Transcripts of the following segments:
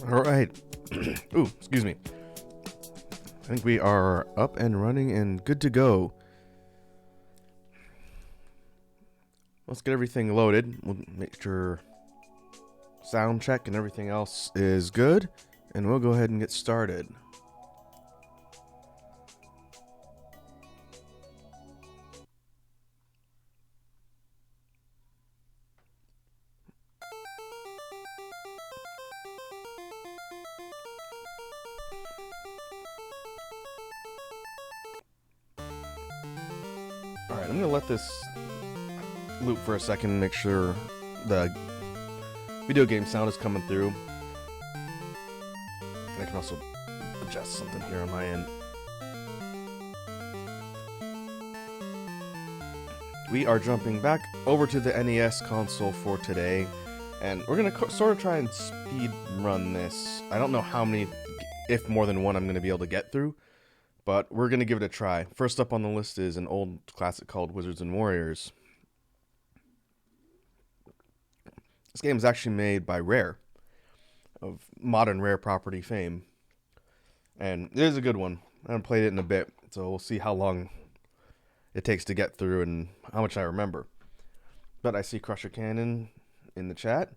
All right. Ooh, excuse me. I think we are up and running and good to go. Let's get everything loaded. We'll make sure sound check and everything else is good, and we'll go ahead and get started. Alright, I'm going to let this loop for a second, make sure the video game sound is coming through. And I can also adjust something here on my end. We are jumping back over to the NES console for today, and we're going to sort of try and speed run this. I don't know how many, if more than one, I'm going to be able to get through, but we're going to give it a try. First up on the list is an old classic called Wizards and Warriors. This game is actually made by Rare, of modern Rare property fame, and it is a good one. I haven't played it in a bit, so we'll see how long it takes to get through and how much I remember. But I see Crusher Cannon in the chat.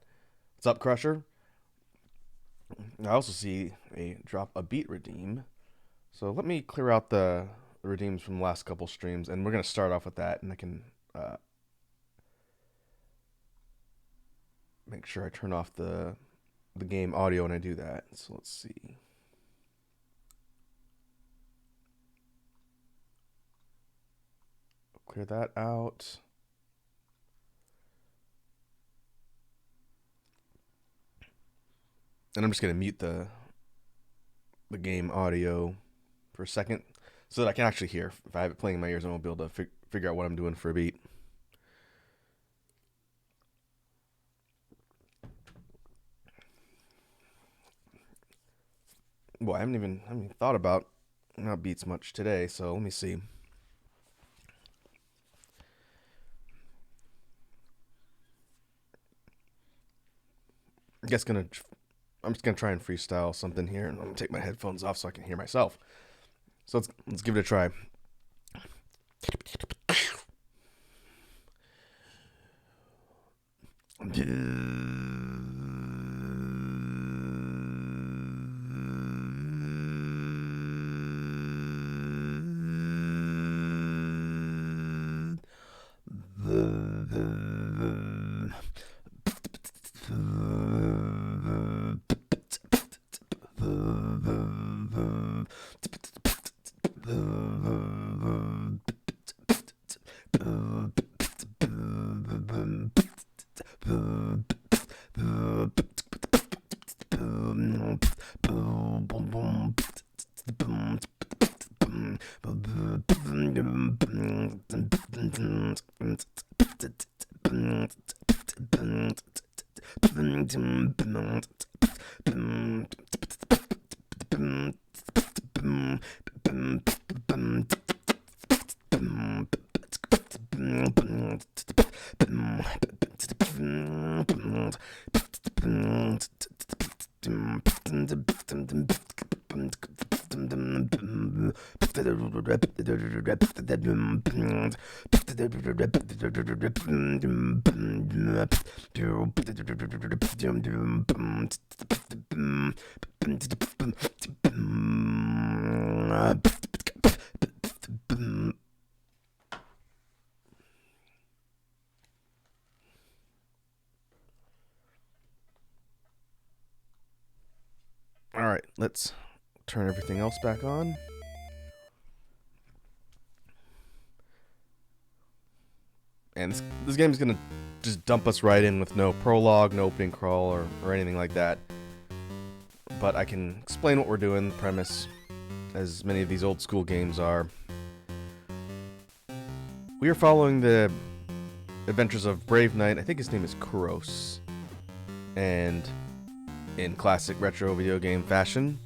What's up, Crusher? I also see a beat redeem. So let me clear out the redeems from the last couple streams, and we're going to start off with that, and I can make sure I turn off the game audio when I do that. So let's see. Clear that out. And I'm just going to mute the game audio for a second so that I can actually hear. If I have it playing in my ears, I won't be able to figure out what I'm doing for a beat. Well, I haven't even thought about beats much today, so let me see. I'm just gonna try and freestyle something here, and I'm gonna take my headphones off so I can hear myself. So let's give it a try. All right, let's turn everything else back on. And this game is going to just dump us right in with no prologue, no opening crawl, or anything like that. But I can explain what we're doing, the premise, as many of these old school games are. We are following the adventures of Brave Knight. I think his name is Kuros. And in classic retro video game fashion,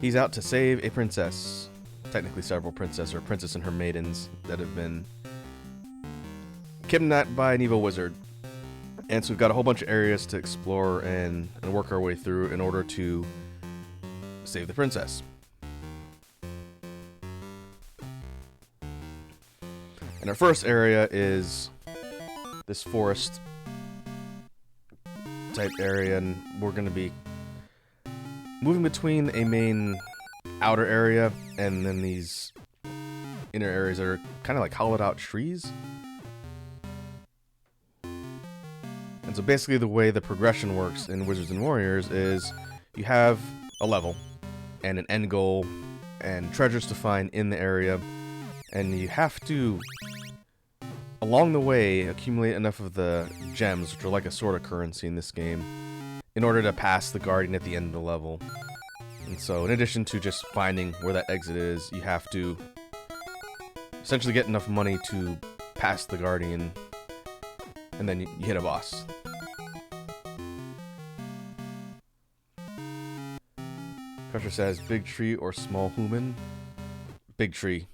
he's out to save a princess. Technically several princesses, or a princess and her maidens that have been kidnapped by an evil wizard. And so we've got a whole bunch of areas to explore and work our way through in order to save the princess. And our first area is this forest type area, and we're going to be moving between a main outer area and then these inner areas that are kind of like hollowed out trees. And so basically the way the progression works in Wizards and Warriors is you have a level and an end goal and treasures to find in the area, and you have to, along the way, accumulate enough of the gems, which are like a sort of currency in this game, in order to pass the guardian at the end of the level. And so in addition to just finding where that exit is, you have to essentially get enough money to pass the guardian, and then you hit a boss. Crusher says, big tree or small human? Big tree.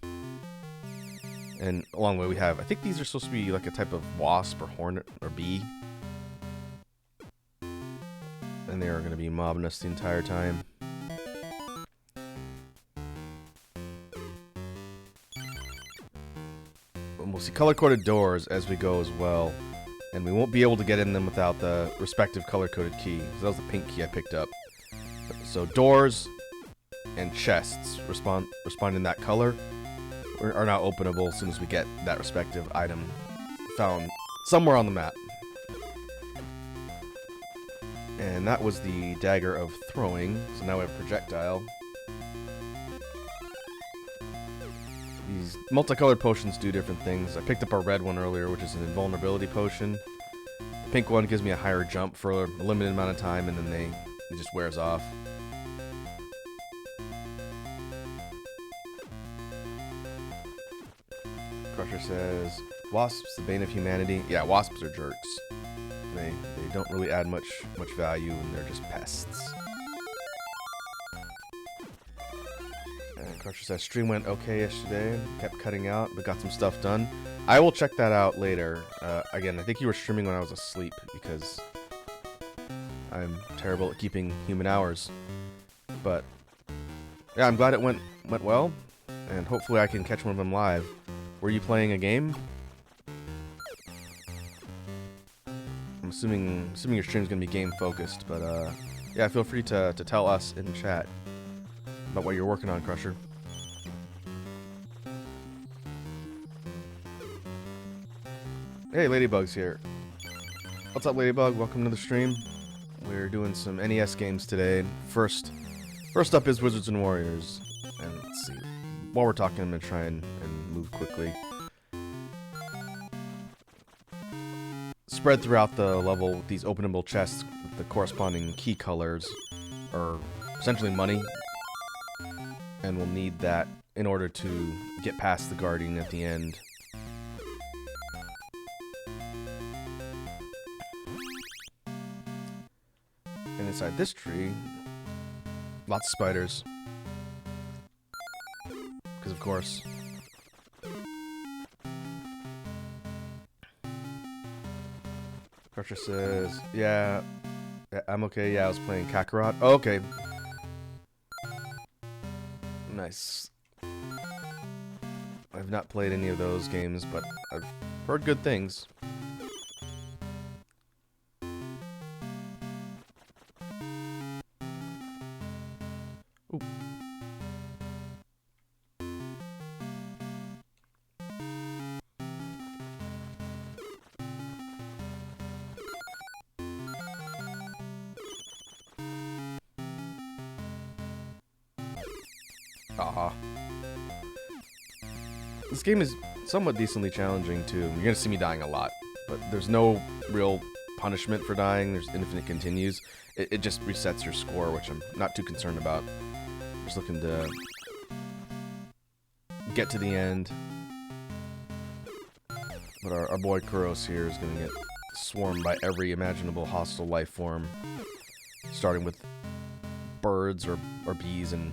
And along the way we have, I think these are supposed to be like a type of wasp or hornet or bee. And they are going to be mobbing us the entire time. And we'll see color-coded doors as we go as well. And we won't be able to get in them without the respective color-coded key. So that was the pink key I picked up. So doors and chests respond in that color are now openable as soon as we get that respective item found somewhere on the map. And that was the dagger of throwing. So now we have a projectile. These multicolored potions do different things. I picked up a red one earlier, which is an invulnerability potion. The pink one gives me a higher jump for a limited amount of time, and then it just wears off. Crusher says, wasps, the bane of humanity. Yeah, wasps are jerks. They don't really add much value, and they're just pests. And Crusher says, stream went okay yesterday. Kept cutting out, but got some stuff done. I will check that out later. Again, I think you were streaming when I was asleep, because I'm terrible at keeping human hours. But yeah, I'm glad it went well, and hopefully I can catch one of them live. Were you playing a game? I'm assuming your stream's gonna be game focused, but yeah, feel free to tell us in chat about what you're working on, Crusher. Hey, Ladybug's here. What's up, Ladybug? Welcome to the stream. We're doing some NES games today. First up is Wizards and Warriors. And let's see. While we're talking, I'm gonna try and move quickly. Spread throughout the level with these openable chests with the corresponding key colors are essentially money. And we'll need that in order to get past the guardian at the end. And inside this tree, lots of spiders. Because of course. Crusher says, yeah, I'm okay. Yeah, I was playing Kakarot. Oh, okay. Nice. I've not played any of those games, but I've heard good things. Ooh. Aw. This game is somewhat decently challenging too. You're gonna see me dying a lot, but there's no real punishment for dying. There's infinite continues. It just resets your score, which I'm not too concerned about. Just looking to get to the end. But our boy Kuros here is gonna get swarmed by every imaginable hostile life form, starting with birds or bees and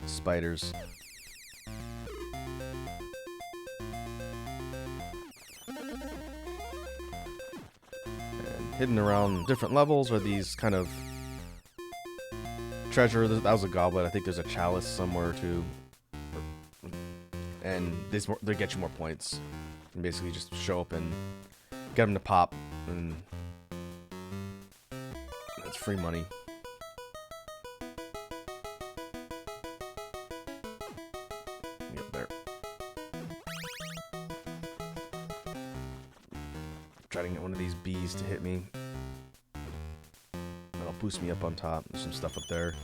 spiders. hidden around different levels are these kind of treasure. That was a goblet. I think there's a chalice somewhere too. And they get you more points. And basically just show up and get them to pop. And that's free money. Get there. Try to get one of these bees to hit me. That'll boost me up on top. There's some stuff up there.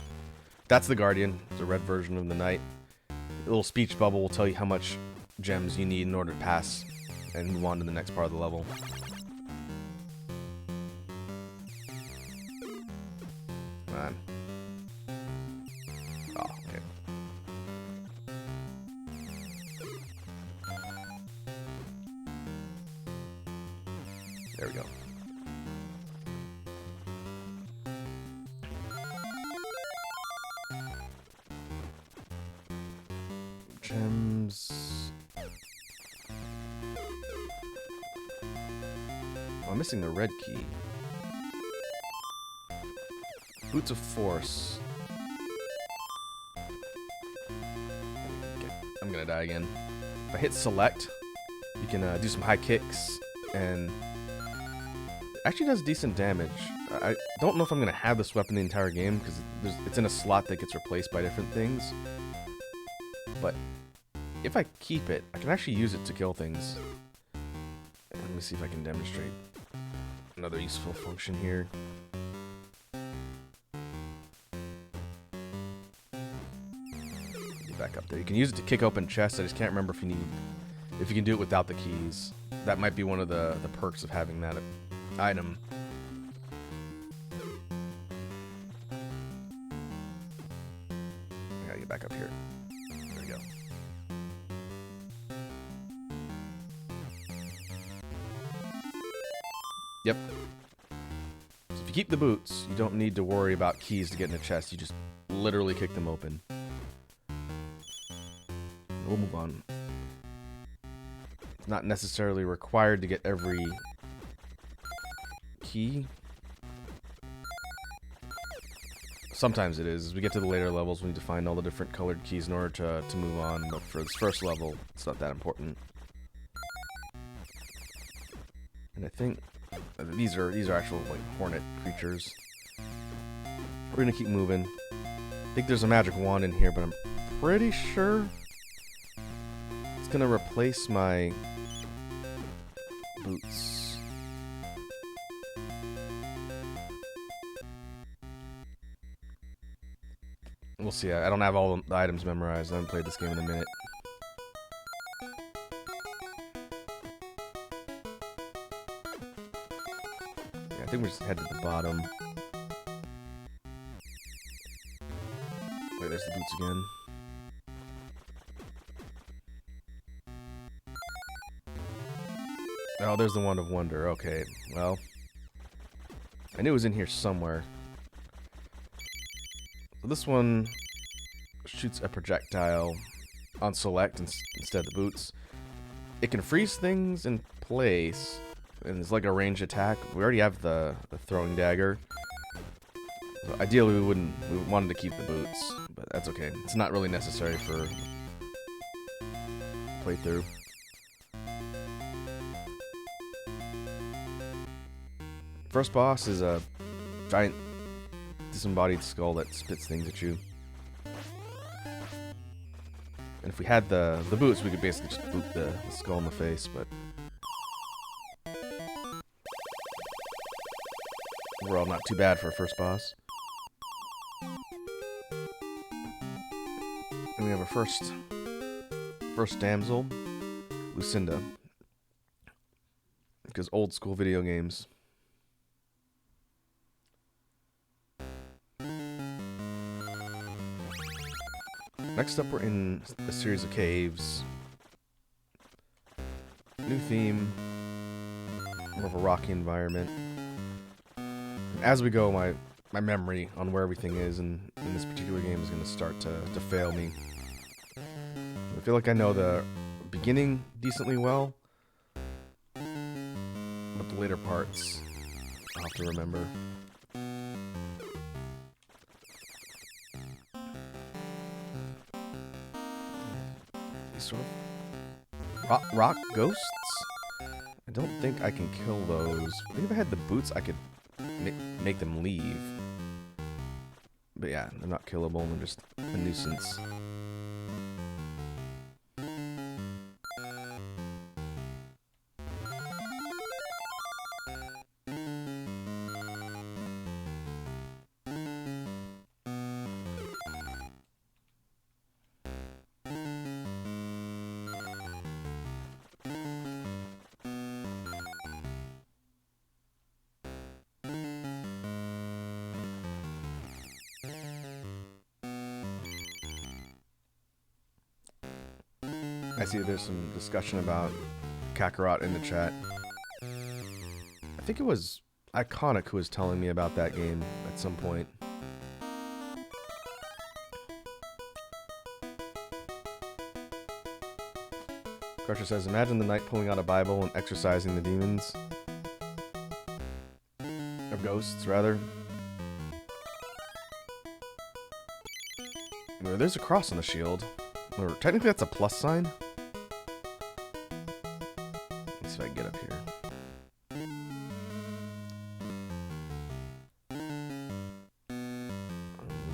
That's the Guardian. It's a red version of the Knight. A little speech bubble will tell you how much gems you need in order to pass and move on to the next part of the level. Come on. Oh, okay. There we go. Gems. Oh, I'm missing the red key. Boots of Force. Okay, I'm gonna die again. If I hit select, you can do some high kicks, and it actually does decent damage. I don't know if I'm gonna have this weapon the entire game because it's in a slot that gets replaced by different things. But if I keep it, I can actually use it to kill things. Let me see if I can demonstrate another useful function here. Get back up there. You can use it to kick open chests. I just can't remember if you can do it without the keys. That might be one of the perks of having that item. I gotta get back up here. There we go. Yep. So if you keep the boots, you don't need to worry about keys to get in a chest. You just literally kick them open. We'll move on. It's not necessarily required to get every key. Sometimes it is. As we get to the later levels, we need to find all the different colored keys in order to move on. But for this first level, it's not that important. And I think these are actual like hornet creatures. We're gonna keep moving. I think there's a magic wand in here, but I'm pretty sure it's gonna replace my boots. We'll see. I don't have all the items memorized. I haven't played this game in a minute. Yeah, I think we just head to the bottom. Wait, there's the boots again. Oh, there's the Wand of Wonder. Okay, well, I knew it was in here somewhere. So this one shoots a projectile on select instead of the boots. It can freeze things in place, and it's like a ranged attack. We already have the throwing dagger. So ideally, we wanted to keep the boots, but that's okay. It's not really necessary for playthrough. First boss is a giant disembodied skull that spits things at you. And if we had the boots, we could basically just boot the skull in the face, but overall not too bad for a first boss. And we have our first damsel, Lucinda. Because old school video games. Next up, we're in a series of caves. New theme. More of a rocky environment. And as we go, my memory on where everything is in this particular game is going to start to fail me. I feel like I know the beginning decently well, but the later parts, have to remember. These sort of rock ghosts? I don't think I can kill those. I think if I had the boots, I could make them leave. But yeah, they're not killable. They're just a nuisance. I see there's some discussion about Kakarot in the chat. I think it was Iconic who was telling me about that game at some point. Crusher says, imagine the knight pulling out a Bible and exorcising the demons. Or ghosts, rather. There's a cross on the shield. Or technically that's a plus sign. Let's see if I can get up here.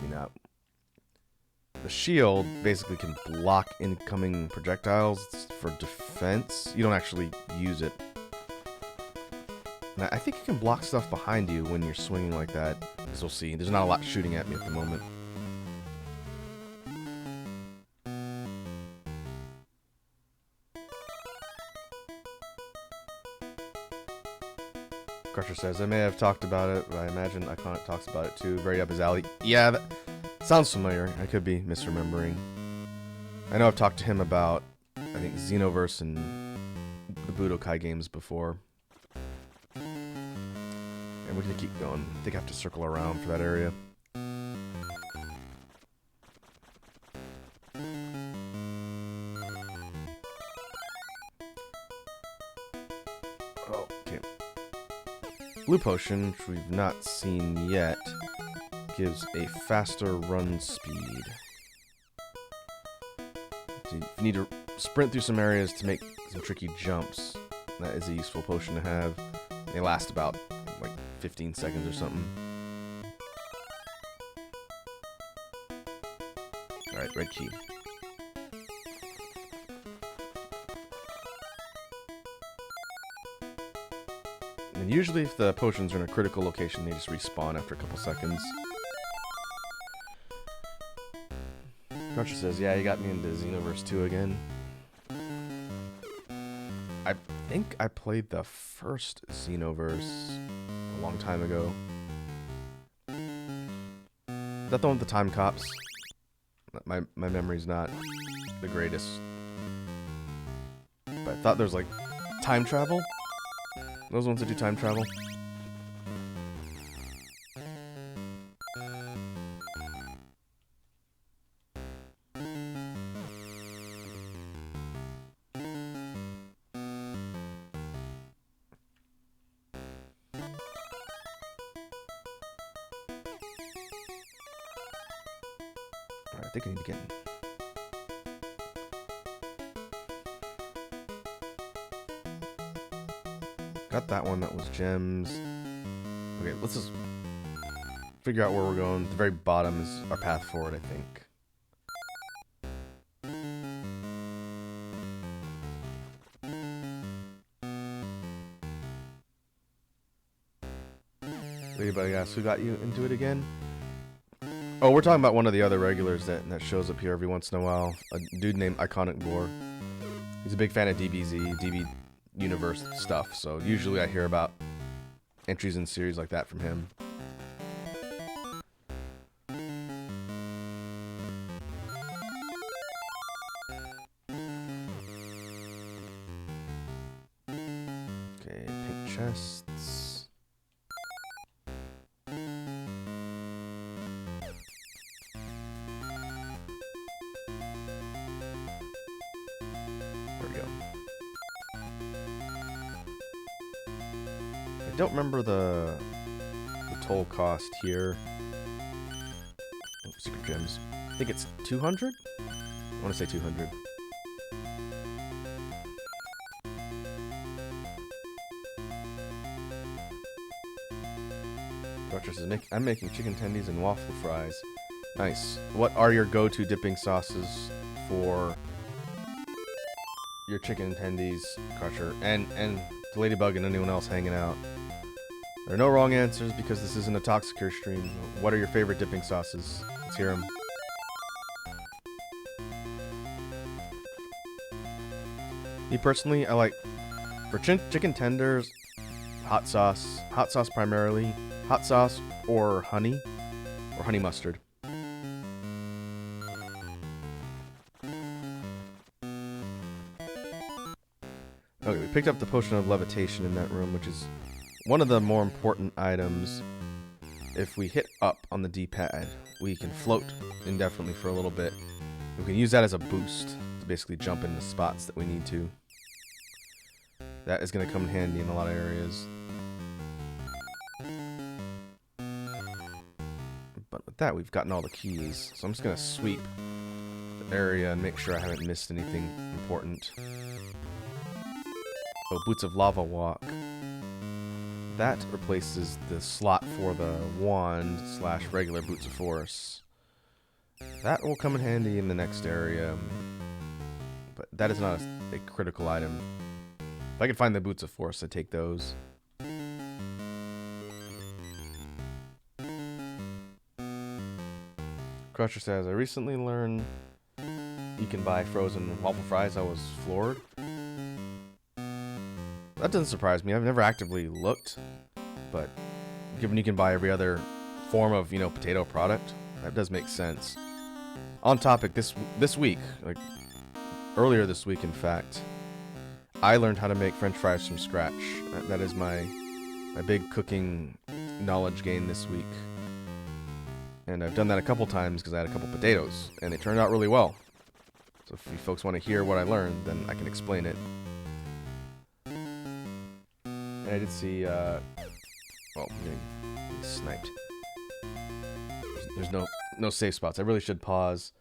Maybe not. The shield basically can block incoming projectiles. It's for defense. You don't actually use it. And I think you can block stuff behind you when you're swinging like that. As we'll see. There's not a lot shooting at me at the moment. Crusher says, I may have talked about it, but I imagine Iconic talks about it too. Very up his alley. Yeah, that sounds familiar. I could be misremembering. I know I've talked to him about, I think, Xenoverse and the Budokai games before. And we're going to keep going. I think I have to circle around for that area. Blue Potion, which we've not seen yet, gives a faster run speed. So if you need to sprint through some areas to make some tricky jumps, that is a useful potion to have. They last about like 15 seconds or something. Alright, red key. And usually if the potions are in a critical location, they just respawn after a couple seconds. Crusher says, yeah, you got me into Xenoverse 2 again. I think I played the first Xenoverse a long time ago. Is that the one with the time cops? My memory's not the greatest. But I thought there was like time travel? Those ones that do time travel. Alright, I think I need to get in. Got that one, that was gems. Okay, let's just figure out where we're going. The very bottom is our path forward, I think. Anybody else who got you into it again? Oh, we're talking about one of the other regulars that shows up here every once in a while. A dude named Iconic Boar. He's a big fan of DBZ, DB Universe stuff, so usually I hear about entries in series like that from him. Okay, pink chests. There we go. I don't remember the full cost here. Oh, secret gems. I think it's 200? I want to say 200. Crutcher says, I'm making chicken tendies and waffle fries. Nice. What are your go-to dipping sauces for your chicken tendies, Crutcher? And Ladybug and anyone else hanging out. There are no wrong answers because this isn't a Toxicure stream. What are your favorite dipping sauces? Let's hear them. Me personally, I like, for chicken tenders, hot sauce primarily, hot sauce or honey mustard. Okay, we picked up the potion of levitation in that room, which is one of the more important items. If we hit up on the D-pad, we can float indefinitely for a little bit. We can use that as a boost to basically jump into spots that we need to. That is going to come in handy in a lot of areas. But with that, we've gotten all the keys. So I'm just going to sweep the area and make sure I haven't missed anything important. Oh, Boots of Lava Walk. That replaces the slot for the wand / regular Boots of Force. That will come in handy in the next area. But that is not a critical item. If I can find the Boots of Force, I'd take those. Crusher says, I recently learned you can buy frozen waffle fries. I was floored. That doesn't surprise me. I've never actively looked, but given you can buy every other form of, potato product, that does make sense. On topic, this week, like earlier this week, in fact, I learned how to make French fries from scratch. That is my big cooking knowledge gain this week. And I've done that a couple times because I had a couple potatoes, and it turned out really well. So if you folks want to hear what I learned, then I can explain it. And I did see, well, I'm getting sniped. There's no safe spots. I really should pause.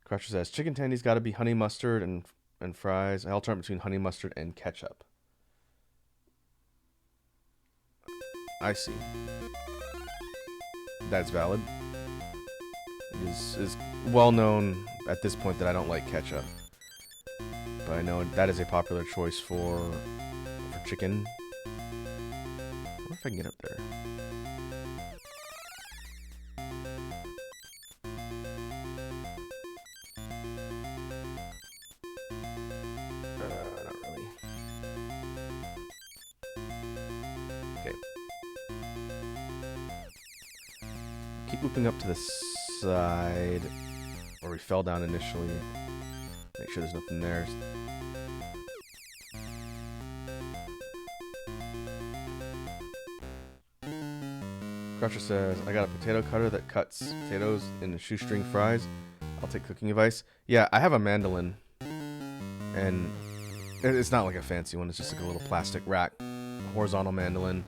Crusher says, chicken tendies got to be honey mustard and fries. I alternate between honey mustard and ketchup. I see. That's valid. It is well known at this point that I don't like ketchup. But I know that is a popular choice for chicken. I wonder if I can get up there. Not really. Okay. Keep looping up to the side where we fell down initially. Make sure there's nothing there. Crusher says, I got a potato cutter that cuts potatoes into shoestring fries. I'll take cooking advice. Yeah, I have a mandolin. And it's not like a fancy one. It's just like a little plastic rack, horizontal mandolin.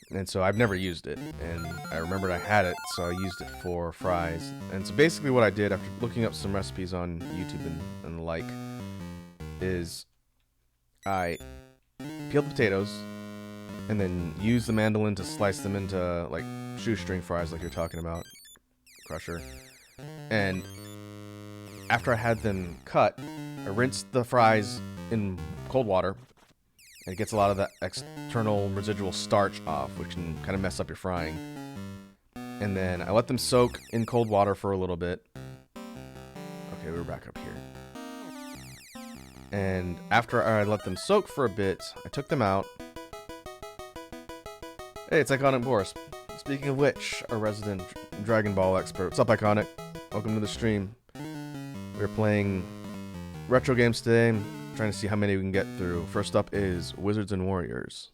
And so I've never used it. And I remembered I had it, so I used it for fries. And so basically what I did after looking up some recipes on YouTube and the like is I peeled the potatoes and then used the mandolin to slice them into like shoestring fries like you're talking about, Crusher. And after I had them cut, I rinsed the fries in cold water. And it gets a lot of the external residual starch off, which can kind of mess up your frying. And then I let them soak in cold water for a little bit. Okay, we're back up here. And after I let them soak for a bit, I took them out. Hey, it's Iconic Boris. Speaking of which, our resident Dragon Ball expert. What's up, Iconic? Welcome to the stream. We're playing retro games today. I'm trying to see how many we can get through. First up is Wizards and Warriors.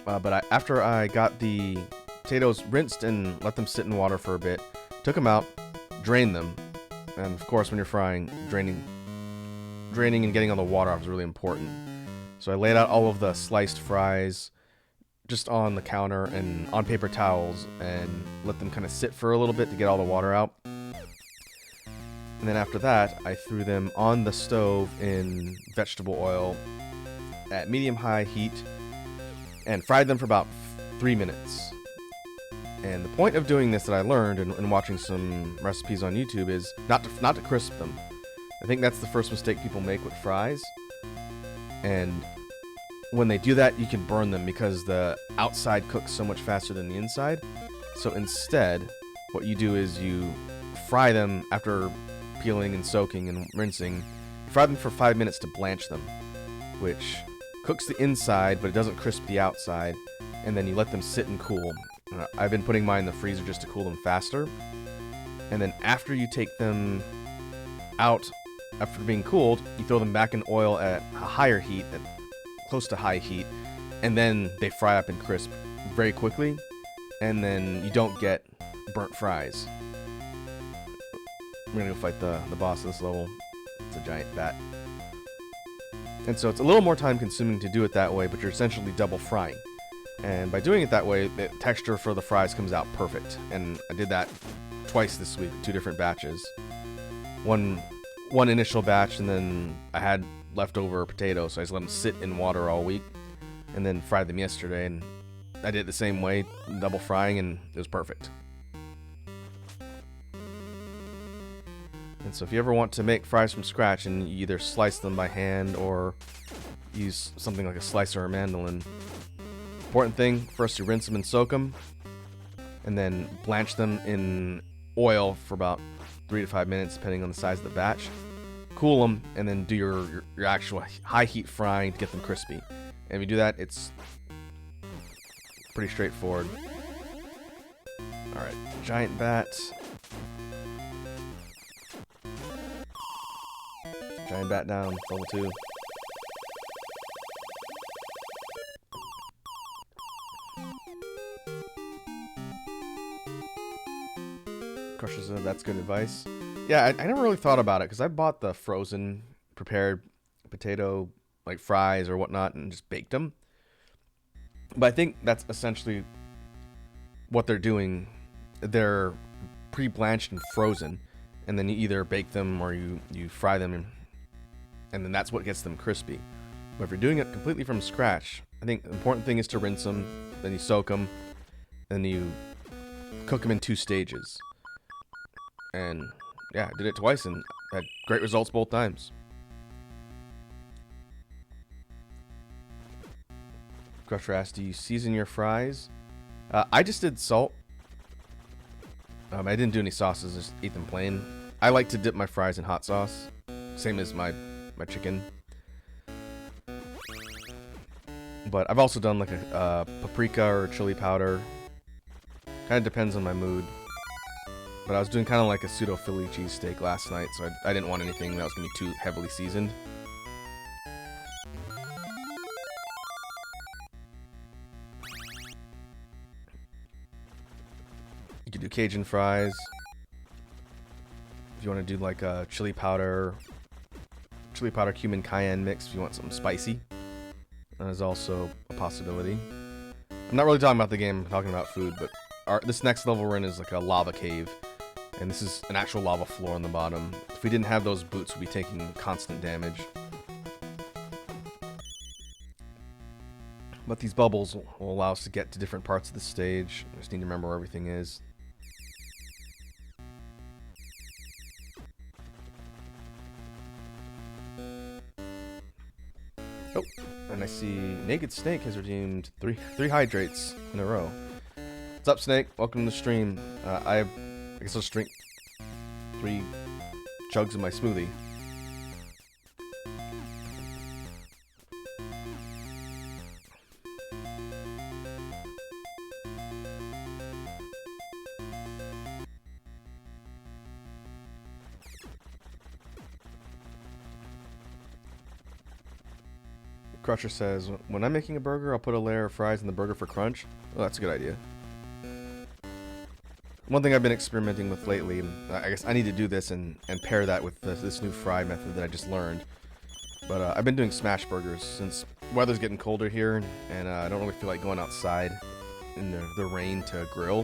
But after I got the potatoes rinsed and let them sit in water for a bit, took them out, drained them. And of course, when you're frying, draining and getting all the water off is really important. So I laid out all of the sliced fries just on the counter and on paper towels and let them kind of sit for a little bit to get all the water out. And then after that, I threw them on the stove in vegetable oil at medium-high heat and fried them for about 3 minutes. And the point of doing this that I learned in watching some recipes on YouTube is not to crisp them. I think that's the first mistake people make with fries. And when they do that, you can burn them because the outside cooks so much faster than the inside. So instead, what you do is you fry them after peeling and soaking and rinsing. You fry them for 5 minutes to blanch them, which cooks the inside, but it doesn't crisp the outside. And then you let them sit and cool. I've been putting mine in the freezer just to cool them faster. And then after you take them out, after being cooled, you throw them back in oil at a higher heat, at close to high heat, and then they fry up and crisp very quickly, and then you don't get burnt fries. We're gonna go fight the boss of this level. It's a giant bat. And so it's a little more time consuming to do it that way, but you're essentially double frying. And by doing it that way, the texture for the fries comes out perfect. And I did that twice this week, 2 different batches. One initial batch, and then I had leftover potatoes, so I just let them sit in water all week, and then fried them yesterday. And I did it the same way, double frying, and it was perfect. And so if you ever want to make fries from scratch, and you either slice them by hand or use something like a slicer or a mandolin, important thing, first you rinse them and soak them, and then blanch them in oil for about 3 to 5 minutes, depending on the size of the batch. Cool them, and then do your actual high heat frying to get them crispy. And if you do that, it's pretty straightforward. Alright, giant bat. Giant bat down, level 2. Crusher said that's good advice. Yeah, I never really thought about it because I bought the frozen prepared potato like fries or whatnot and just baked them. But I think that's essentially what they're doing. They're pre-blanched and frozen, and then you either bake them or you fry them, and then that's what gets them crispy. But if you're doing it completely from scratch, I think the important thing is to rinse them, then you soak them, then you cook them in 2 stages. And yeah, I did it twice and had great results both times. Crusher asked, do you season your fries? I just did salt. I didn't do any sauces, just eat them plain. I like to dip my fries in hot sauce. Same as my chicken. But I've also done like a paprika or chili powder. Kind of depends on my mood. But I was doing kind of like a pseudo Philly cheesesteak last night, so I didn't want anything that was going to be too heavily seasoned. You could do Cajun fries. If you want to do like a chili powder, cumin, cayenne mix, if you want something spicy. That is also a possibility. I'm not really talking about the game, I'm talking about food, but this next level we're in is like a lava cave. And this is an actual lava floor on the bottom. If we didn't have those boots, we'd be taking constant damage. But these bubbles will allow us to get to different parts of the stage. I just need to remember where everything is. Oh, and I see Naked Snake has redeemed three hydrates in a row. What's up, Snake? Welcome to the stream. I guess I'll just drink 3 chugs of my smoothie. Crusher says, when I'm making a burger, I'll put a layer of fries in the burger for crunch. Oh, that's a good idea. One thing I've been experimenting with lately, I guess I need to do this and pair that with this new fry method that I just learned, But I've been doing smash burgers since weather's getting colder here, and I don't really feel like going outside in the rain to grill.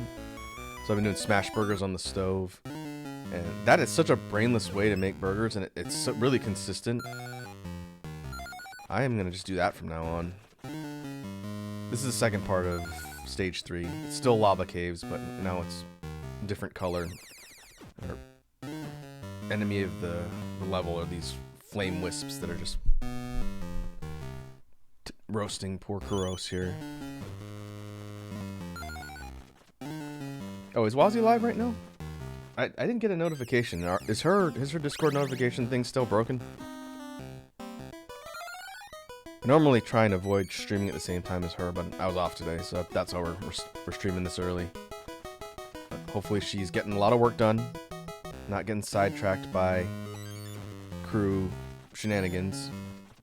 So I've been doing smash burgers on the stove, and that is such a brainless way to make burgers, and it's so really consistent. I am gonna just do that from now on. This is the second part of stage 3. It's still lava caves, but now it's a different color. Our enemy of the level are these flame wisps that are just roasting poor Kuros here. Oh, is Wazzy live right now? I didn't get a notification. Is her Discord notification thing still broken? I normally try and avoid streaming at the same time as her, but I was off today, so that's how we're streaming this early. But hopefully she's getting a lot of work done, not getting sidetracked by crew shenanigans.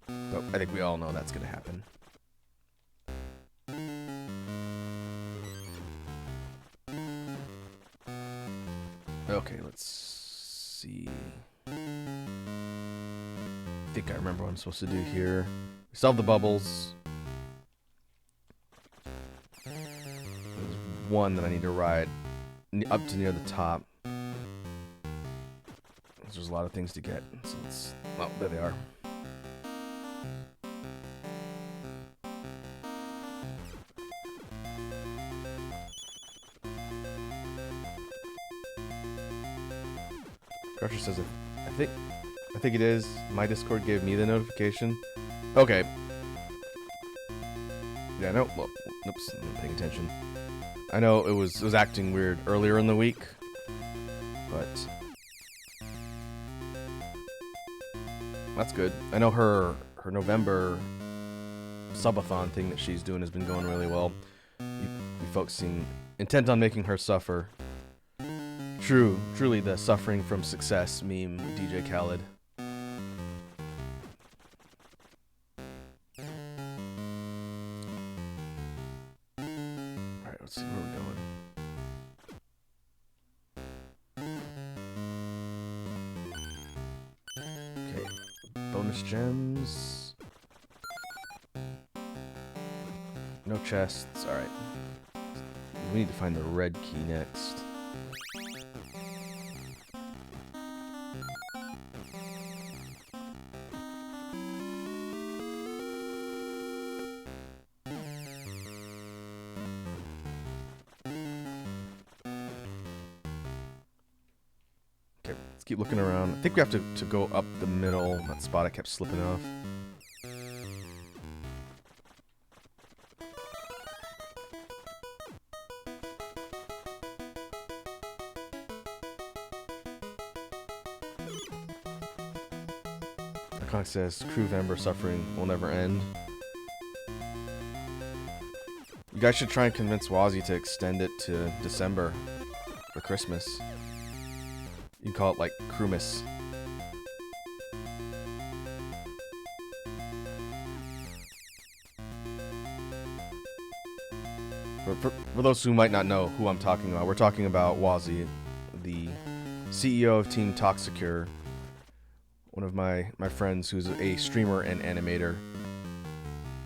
But I think we all know that's gonna happen. Okay, let's see. I think I remember what I'm supposed to do here. We still have the bubbles. There's one that I need to ride up to near the top. There's a lot of things to get. So let's, oh, there they are. Crusher says, I think it is. My Discord gave me the notification. Okay. Yeah, no. Well, oops, I'm not paying attention. I know it was acting weird earlier in the week, but that's good. I know her November subathon thing that she's doing has been going really well. You folks seem intent on making her suffer. Truly the suffering from success meme, DJ Khaled. Alright, let's see where we're going. Okay, bonus gems. No chests, alright. We need to find the red key next. Keep looking around. I think we have to go up the middle. That spot I kept slipping off. Iconic says, Crewvember suffering will never end. You guys should try and convince Wazzy to extend it to December for Christmas. You can call it like Crewmas. For those who might not know who I'm talking about, we're talking about Wazzy, the CEO of Team Toxicure, one of my friends who's a streamer and animator.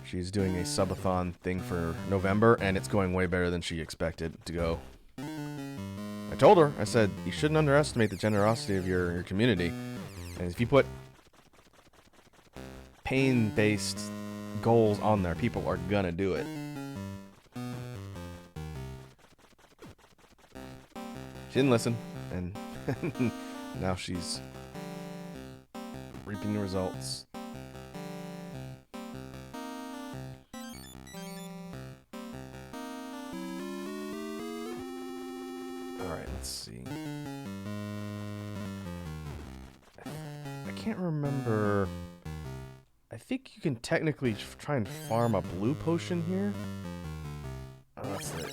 She's doing a subathon thing for November, and it's going way better than she expected to go. I told her, I said, you shouldn't underestimate the generosity of your community. And if you put pain-based goals on there, people are gonna do it. She didn't listen, and now she's reaping the results. Alright, let's see. I can't remember. I think you can technically try and farm a blue potion here. Oh, that's the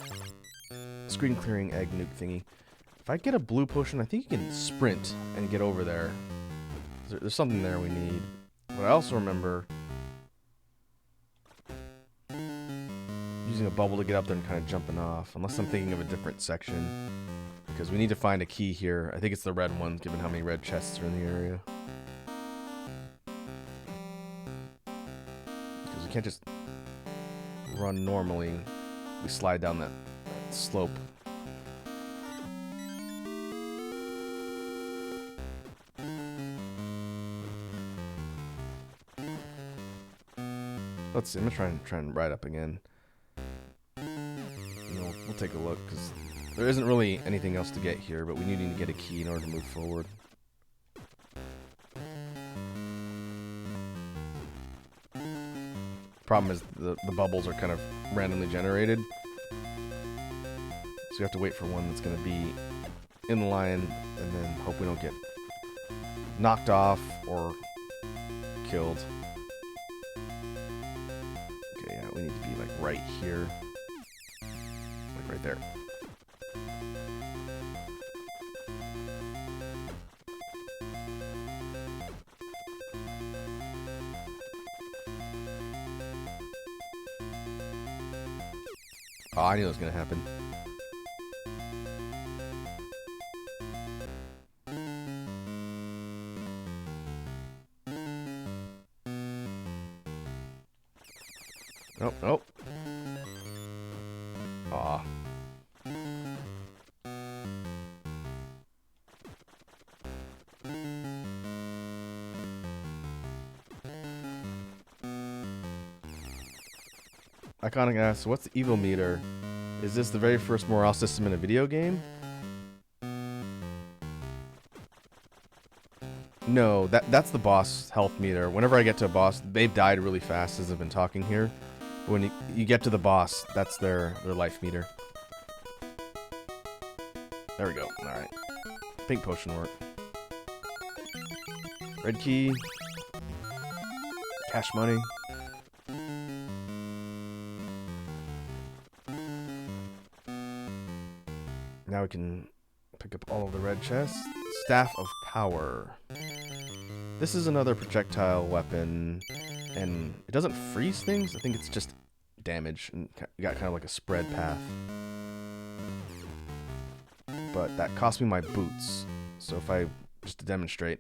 screen clearing egg nuke thingy. If I get a blue potion, I think you can sprint and get over there. There's something there we need. But I also remember using a bubble to get up there and kind of jumping off. Unless I'm thinking of a different section. Because we need to find a key here. I think it's the red one, given how many red chests are in the area. can't just run normally. We slide down that slope. Let's see. I'm gonna try and ride up again. We'll take a look because there isn't really anything else to get here, but we need to get a key in order to move forward. Problem is the bubbles are kind of randomly generated, so you have to wait for one that's going to be in line, and then hope we don't get knocked off or killed. Okay, yeah, we need to be like right here, like right there. Oh, I knew it was gonna happen. Nope, nope. Aw. Iconic asks, what's the evil meter? Is this the very first morale system in a video game? No, that's the boss health meter. Whenever I get to a boss, they've died really fast as I've been talking here. But when you get to the boss, that's their life meter. There we go. Alright. Pink potion work. Red key. Cash money. Now we can pick up all of the red chests. Staff of Power. This is another projectile weapon, and it doesn't freeze things. I think it's just damage, and you got kind of like a spread path. But that cost me my boots. So if I, just to demonstrate,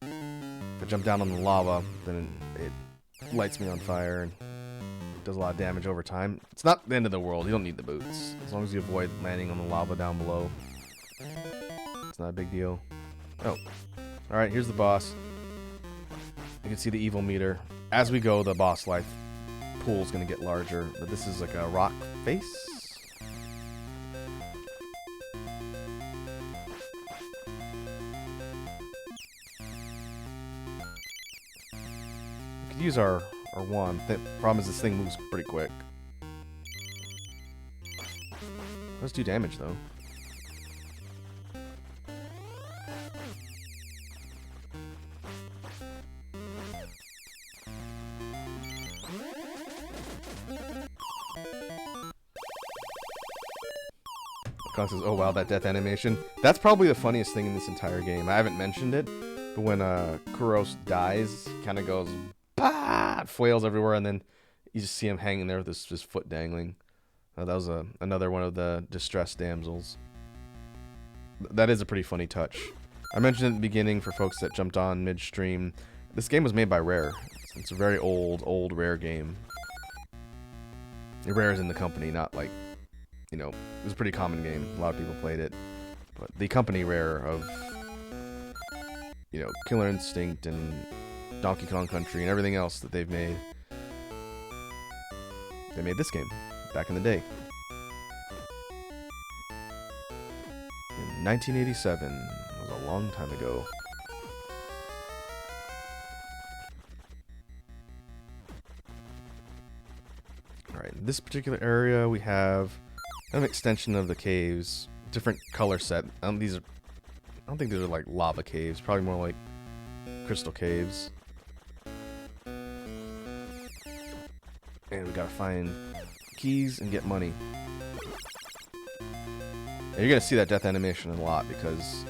if I jump down on the lava, then it lights me on fire and does a lot of damage over time. It's not the end of the world. You don't need the boots. As long as you avoid landing on the lava down below. It's not a big deal. Oh. Alright, here's the boss. You can see the evil meter. As we go, the boss life pool is going to get larger. But this is like a rock face. We could use our wand. The problem is this thing moves pretty quick. Let's do damage though. Con says, oh wow, that death animation. That's probably the funniest thing in this entire game. I haven't mentioned it, but when Kuros dies, he kind of goes, bah! Flails everywhere, and then you just see him hanging there with his foot dangling. That was another one of the distressed damsels. That is a pretty funny touch. I mentioned at the beginning for folks that jumped on midstream, this game was made by Rare. It's a very old Rare game. Rare is in the company, not like, you know, it was a pretty common game. A lot of people played it. But the company Rare of, you know, Killer Instinct and Donkey Kong Country and everything else that they've made, they made this game back in the day. In 1987. That was a long time ago. Alright, in this particular area we have an extension of the caves. Different color set. I don't think these are like lava caves. Probably more like crystal caves. And we gotta find keys and get money. And you're gonna see that death animation a lot because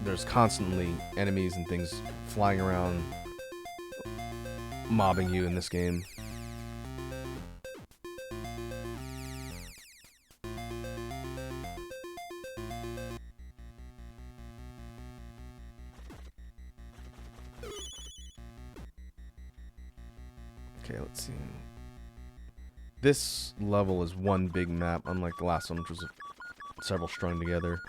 there's constantly enemies and things flying around mobbing you in this game. Okay, let's see. This level is one big map, unlike the last one, which was several strung together.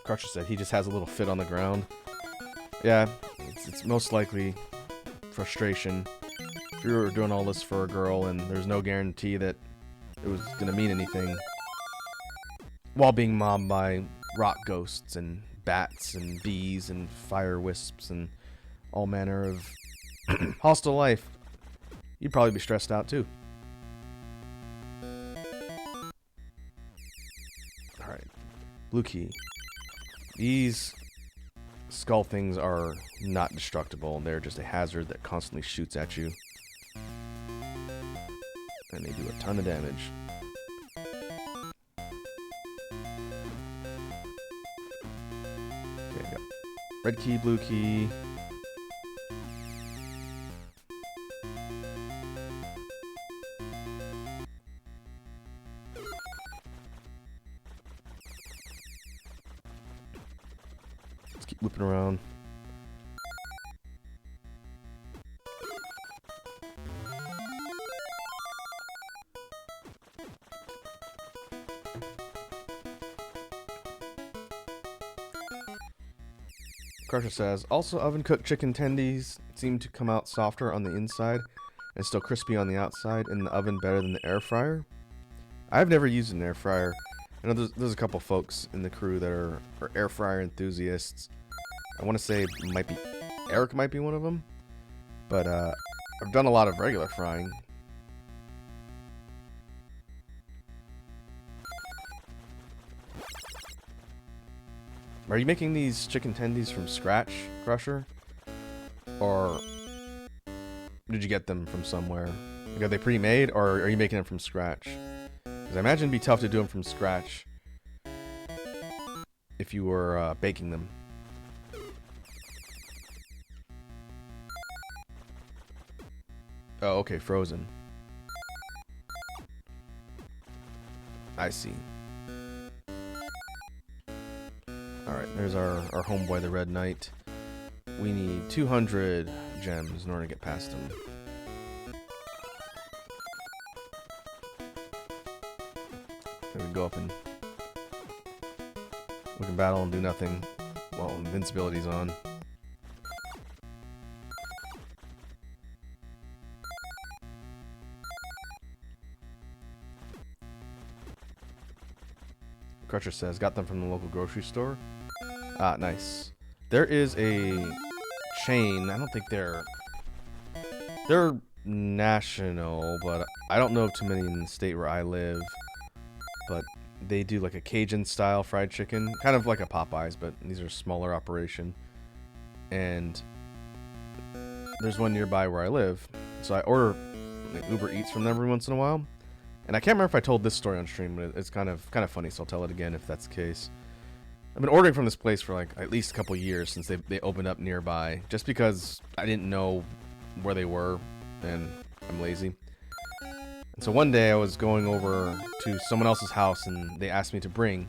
Crusher said he just has a little fit on the ground. Yeah, it's most likely frustration. If you were doing all this for a girl and there's no guarantee that it was gonna mean anything, while being mobbed by rock ghosts and bats and bees and fire wisps and all manner of hostile life, you'd probably be stressed out too. Alright, blue key. These skull things are not destructible. They're just a hazard that constantly shoots at you. And they do a ton of damage. Okay, I got red key, blue key. Let's keep looping around. Crusher says, also oven-cooked chicken tendies seem to come out softer on the inside and still crispy on the outside in the oven better than the air fryer. I've never used an air fryer. I know there's a couple folks in the crew that are air fryer enthusiasts. I want to say Eric might be one of them, but I've done a lot of regular frying. Are you making these chicken tendies from scratch, Crusher? Or did you get them from somewhere? Like, are they pre-made, or are you making them from scratch? Because I imagine it'd be tough to do them from scratch if you were baking them. Oh, okay, frozen. I see. Alright, there's our homeboy, the Red Knight. We need 200 gems in order to get past him. We can go up and we can battle and do nothing while invincibility's on. Crutcher says, got them from the local grocery store. Ah, nice. There is a chain. I don't think they're national, but I don't know of too many in the state where I live. But they do like a Cajun style fried chicken, kind of like a Popeyes, but these are a smaller operation. And there's one nearby where I live, so I order like Uber Eats from them every once in a while. And I can't remember if I told this story on stream, but it's kind of funny, so I'll tell it again if that's the case. I've been ordering from this place for like at least a couple years since they opened up nearby, just because I didn't know where they were, and I'm lazy. And so one day I was going over to someone else's house, and they asked me to bring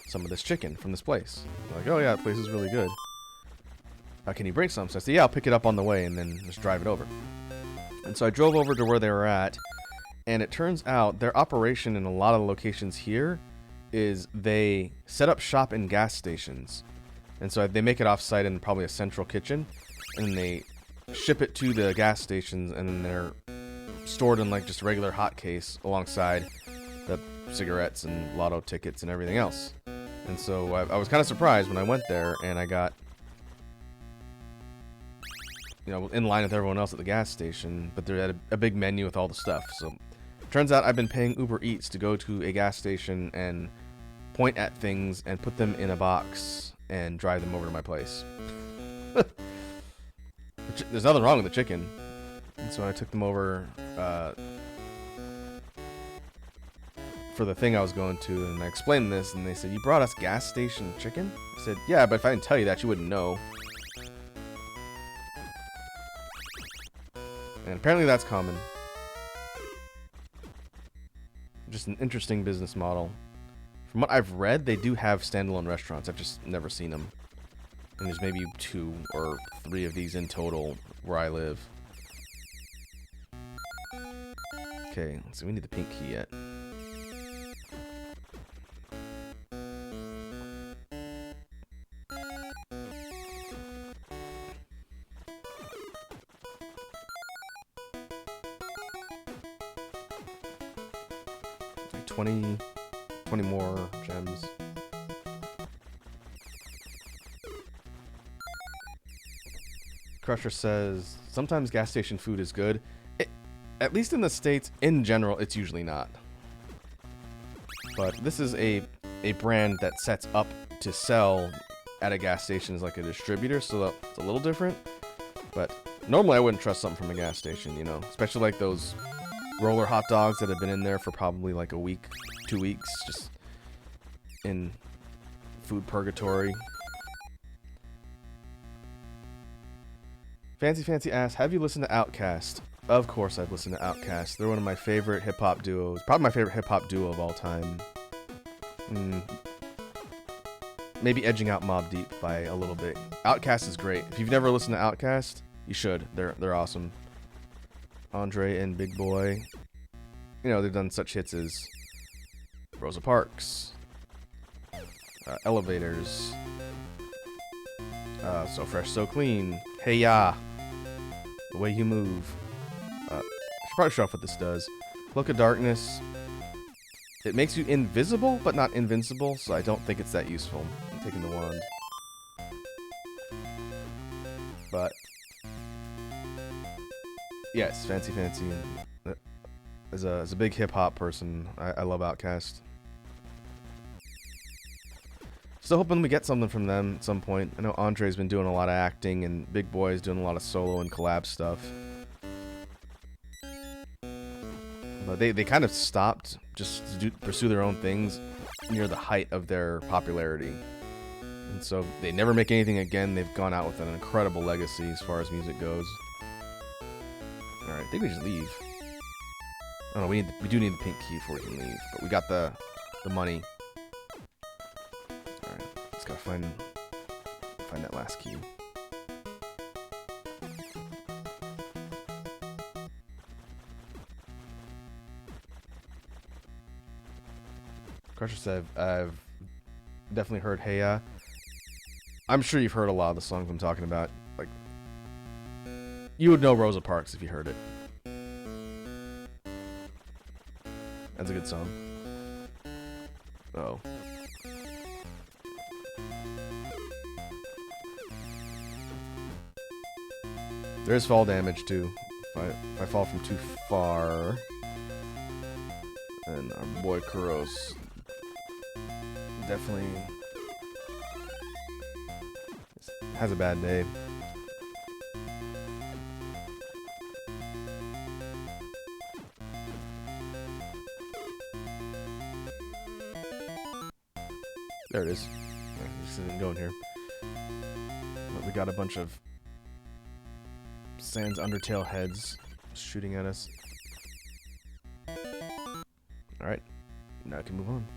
some of this chicken from this place. They're like, oh yeah, that place is really good. Can you bring some? So I said, yeah, I'll pick it up on the way, and then just drive it over. And so I drove over to where they were at, and it turns out their operation in a lot of locations here is they set up shop in gas stations. And so they make it off-site in probably a central kitchen, and then they ship it to the gas stations, and then they're stored in like just a regular hot case alongside the cigarettes and lotto tickets and everything else. And so I was kind of surprised when I went there and I got, you know, in line with everyone else at the gas station, but they had a big menu with all the stuff. So turns out I've been paying Uber Eats to go to a gas station and point at things and put them in a box and drive them over to my place. There's nothing wrong with the chicken. And so I took them over for the thing I was going to, and I explained this, and they said, you brought us gas station chicken? I said, yeah, but if I didn't tell you that, you wouldn't know. And apparently that's common. Just an interesting business model. From what I've read, they do have standalone restaurants. I've just never seen them. And there's maybe 2 or 3 of these in total where I live. Okay, so we need the pink key yet. Like 20 more gems. Crusher says, sometimes gas station food is good. At least in the States, in general, it's usually not. But this is a brand that sets up to sell at a gas station as like a distributor, so it's a little different. But normally I wouldn't trust something from a gas station, you know? Especially like those roller hot dogs that have been in there for probably like a week, 2 weeks, just in food purgatory. Fancy asks, have you listened to Outkast? Of course I've listened to Outkast. They're one of my favorite hip-hop duos. Probably my favorite hip-hop duo of all time. Maybe edging out Mobb Deep by a little bit. Outkast is great. If you've never listened to Outkast, you should. They're awesome. Andre and Big Boy. You know, they've done such hits as Rosa Parks, Elevators, So Fresh, So Clean, Hey Ya, The Way You Move. I should probably show off what this does. Cloak of Darkness. It makes you invisible, but not invincible, so I don't think it's that useful. I'm taking the wand. But yes, Fancy. As a big hip-hop person, I love Outkast. Still hoping we get something from them at some point. I know Andre's been doing a lot of acting, and Big Boy's doing a lot of solo and collab stuff. But they kind of stopped just to pursue their own things near the height of their popularity. And so they never make anything again. They've gone out with an incredible legacy as far as music goes. Alright, I think we should leave. Oh no, we do need the pink key before we can leave. But we got the money. Alright, just gotta find that last key. Crusher said, I've definitely heard Hey Ya. I'm sure you've heard a lot of the songs I'm talking about. Like, you would know Rosa Parks if you heard it. That's a good song. Oh. There is fall damage too. If I fall from too far. And our boy Kuros definitely has a bad day. There it is. Yeah, this isn't going here. But we got a bunch of Sans Undertale heads shooting at us. Alright, now I can move on.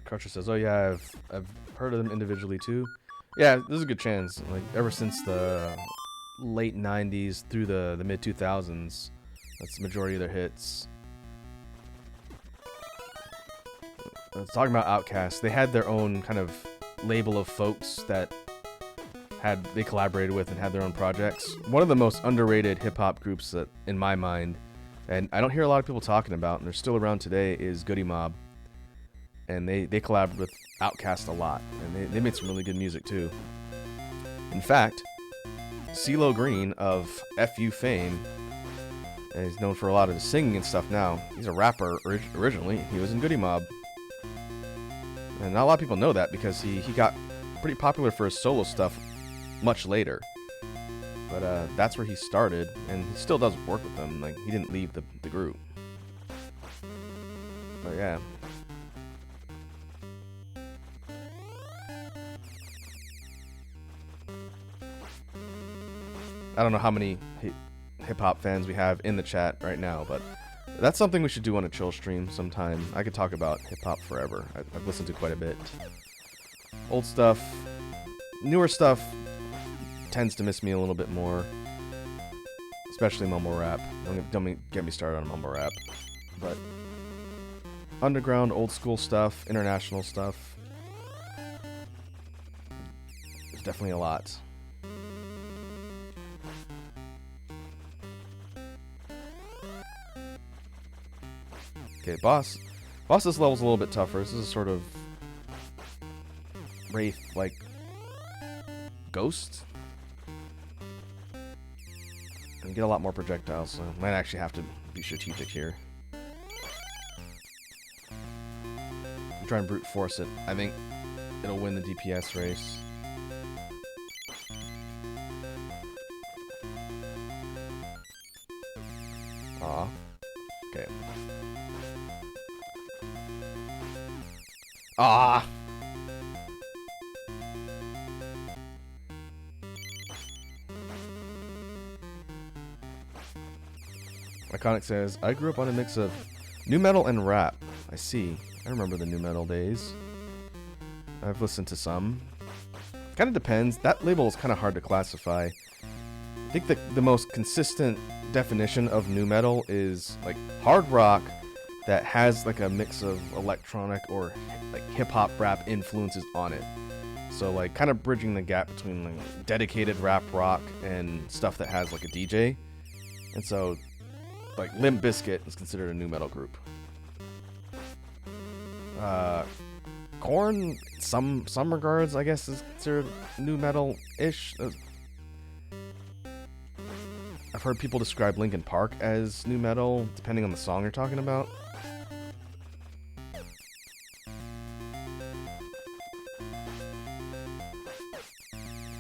Crusher says, "Oh yeah, I've heard of them individually too." Yeah, there's a good chance. Like ever since the late '90s through the mid 2000s, that's the majority of their hits. Talking about Outkast, they had their own kind of label of folks that they collaborated with and had their own projects. One of the most underrated hip hop groups that, in my mind, and I don't hear a lot of people talking about, and they're still around today, is Goody Mob. And they collabed with Outkast a lot, and they made some really good music too. In fact, CeeLo Green of FU fame, and he's known for a lot of his singing and stuff now. He's a rapper originally. He was in Goody Mob. And not a lot of people know that because he got pretty popular for his solo stuff much later. But that's where he started, and he still does work with them. Like, he didn't leave the group. But yeah. I don't know how many hip-hop fans we have in the chat right now, but that's something we should do on a chill stream sometime. I could talk about hip-hop forever. I've listened to quite a bit. Old stuff, newer stuff tends to miss me a little bit more, especially mumble rap. Don't get me started on mumble rap. But underground, old school stuff, international stuff, there's definitely a lot. Okay, boss. This level's a little bit tougher. This is a sort of wraith-like ghost. And get a lot more projectiles, so might actually have to be strategic here. Try and brute force it. I think it'll win the DPS race. Aw. Okay. Ah! Iconic says, I grew up on a mix of nu metal and rap. I see. I remember the nu metal days. I've listened to some. Kind of depends. That label is kind of hard to classify. I think the most consistent definition of nu metal is like hard rock that has like a mix of electronic or like hip-hop rap influences on it. So like kind of bridging the gap between like dedicated rap rock and stuff that has like a DJ. And so like Limp Bizkit is considered a nu metal group. Korn, some regards, I guess, is considered nu metal-ish. I've heard people describe Linkin Park as nu metal, depending on the song you're talking about.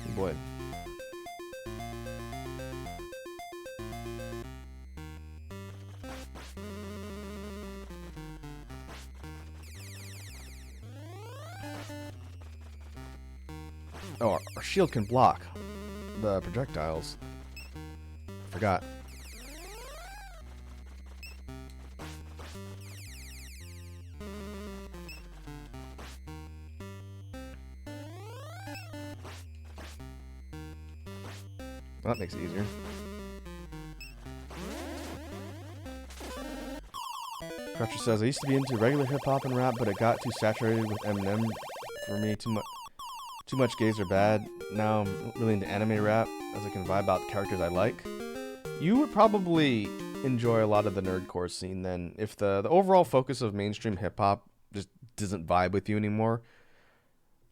Oh boy. Oh, our shield can block the projectiles. Forgot. Well, that makes it easier. Crutcher says, I used to be into regular hip-hop and rap, but it got too saturated with Eminem for me. Too much gays are bad. Now I'm really into anime rap, as I can vibe out the characters I like. You would probably enjoy a lot of the nerdcore scene then. If the overall focus of mainstream hip-hop just doesn't vibe with you anymore,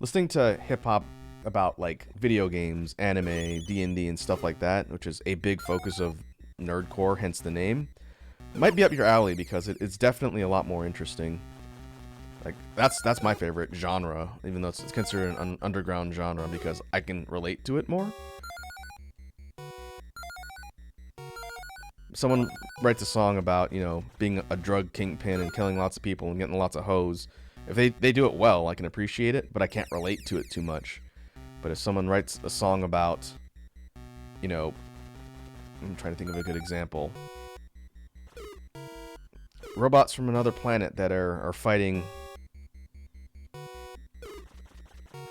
listening to hip-hop about like video games, anime, D&D, and stuff like that, which is a big focus of nerdcore, hence the name, might be up your alley because it's definitely a lot more interesting. Like that's my favorite genre, even though it's considered an underground genre because I can relate to it more. Someone writes a song about, you know, being a drug kingpin and killing lots of people and getting lots of hoes. If they do it well, I can appreciate it, but I can't relate to it too much. But if someone writes a song about, you know, I'm trying to think of a good example. Robots from another planet that are fighting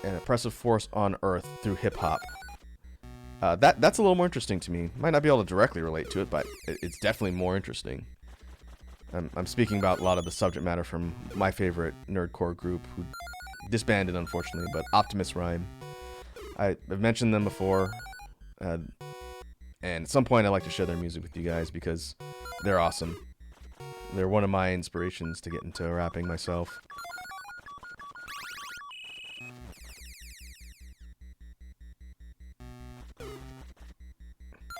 an oppressive force on Earth through hip-hop. That's a little more interesting to me. Might not be able to directly relate to it, but it's definitely more interesting. I'm speaking about a lot of the subject matter from my favorite nerdcore group, who disbanded, unfortunately, but Optimus Rhyme. I've mentioned them before, and at some point I'd like to share their music with you guys because they're awesome. They're one of my inspirations to get into rapping myself.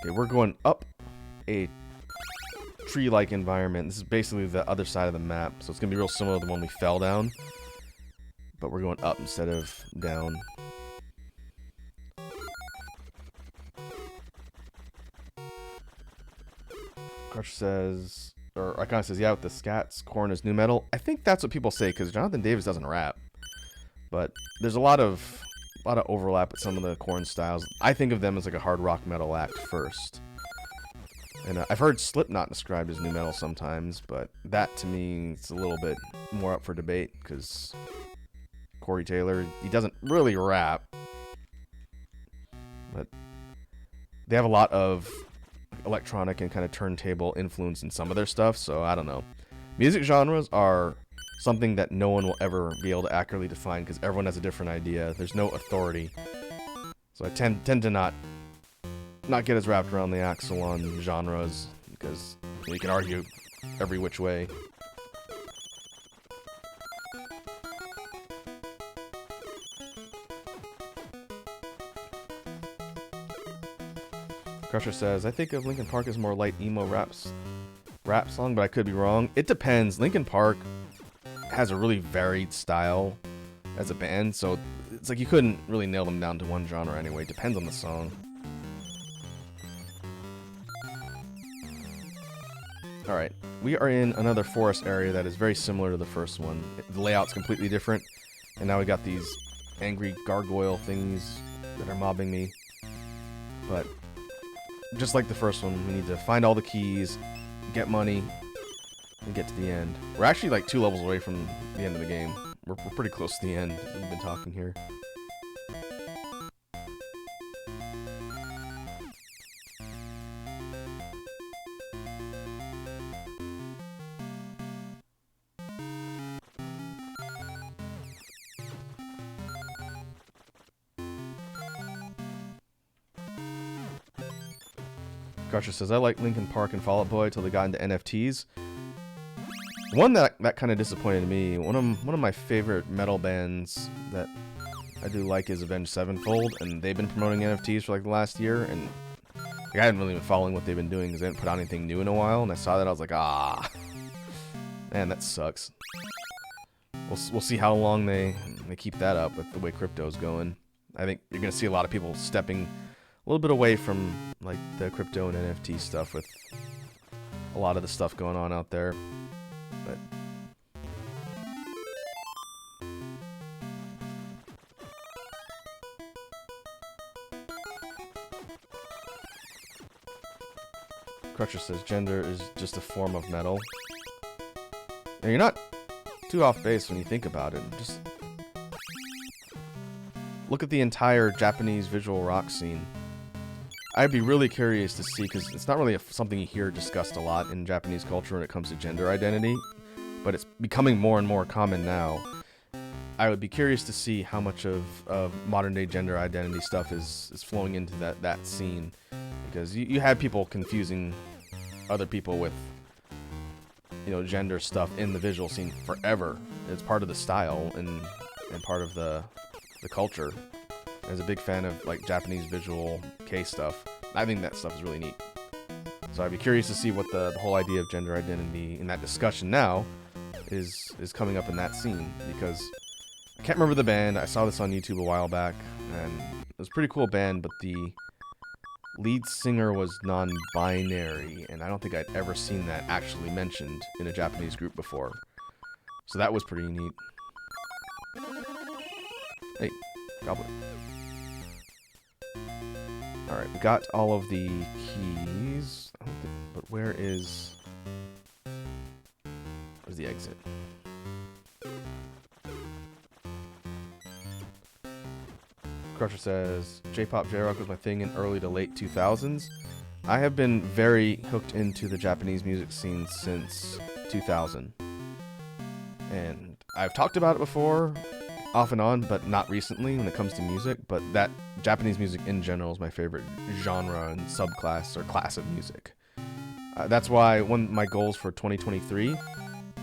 Okay, we're going up a tree-like environment. This is basically the other side of the map, so it's going to be real similar to the one we fell down. But we're going up instead of down. Crush says, or Icon says, yeah, with the scats, corn is new metal. I think that's what people say because Jonathan Davis doesn't rap, but there's a lot of overlap with some of the corn styles. I think of them as like a hard rock metal act first, and I've heard Slipknot described as new metal sometimes, but that to me is a little bit more up for debate because Corey Taylor, he doesn't really rap, but they have a lot of electronic and kind of turntable influence in some of their stuff, so I don't know. Music genres are something that no one will ever be able to accurately define because everyone has a different idea. There's no authority. So I tend to not get as wrapped around the axle on genres because you can argue every which way. Crusher says, I think of Linkin Park as more light emo rap song, but I could be wrong. It depends. Linkin Park has a really varied style as a band, so it's like you couldn't really nail them down to one genre anyway. It depends on the song. Alright, we are in another forest area that is very similar to the first one. The layout's completely different, and now we got these angry gargoyle thingies that are mobbing me. But just like the first one, we need to find all the keys, get money, and get to the end. We're actually like 2 levels away from the end of the game. We're pretty close to the end as we've been talking here. Crusher says, I like Linkin Park and Fall Out Boy till they got into NFTs. One that kind of disappointed me, one of my favorite metal bands that I do like is Avenged Sevenfold, and they've been promoting NFTs for like the last year, and like, I haven't really been following what they've been doing because they haven't put out anything new in a while, and I saw that, I was like, ah, man, that sucks. We'll see how long they keep that up with the way crypto's going. I think you're going to see a lot of people stepping a little bit away from like the crypto and NFT stuff with a lot of the stuff going on out there. But Crutcher says gender is just a form of metal. Now, you're not too off base when you think about it. Just look at the entire Japanese visual rock scene. I'd be really curious to see, because it's not really something you hear discussed a lot in Japanese culture when it comes to gender identity, but it's becoming more and more common now. I would be curious to see how much of modern day gender identity stuff is flowing into that scene, because you had people confusing other people with, you know, gender stuff in the visual scene forever. It's part of the style and part of the culture. As a big fan of like Japanese visual kei stuff, I think that stuff is really neat. So I'd be curious to see what the whole idea of gender identity in that discussion now is coming up in that scene, because I can't remember the band. I saw this on YouTube a while back, and it was a pretty cool band, but the lead singer was non-binary, and I don't think I'd ever seen that actually mentioned in a Japanese group before. So that was pretty neat. Hey, Goblin. Alright, we got all of the keys, but where's the exit? Crusher says, J-pop, J-rock was my thing in early to late 2000s. I have been very hooked into the Japanese music scene since 2000. And I've talked about it before, off and on, but not recently when it comes to music, but that Japanese music in general is my favorite genre and subclass or class of music. That's why one of my goals for 2023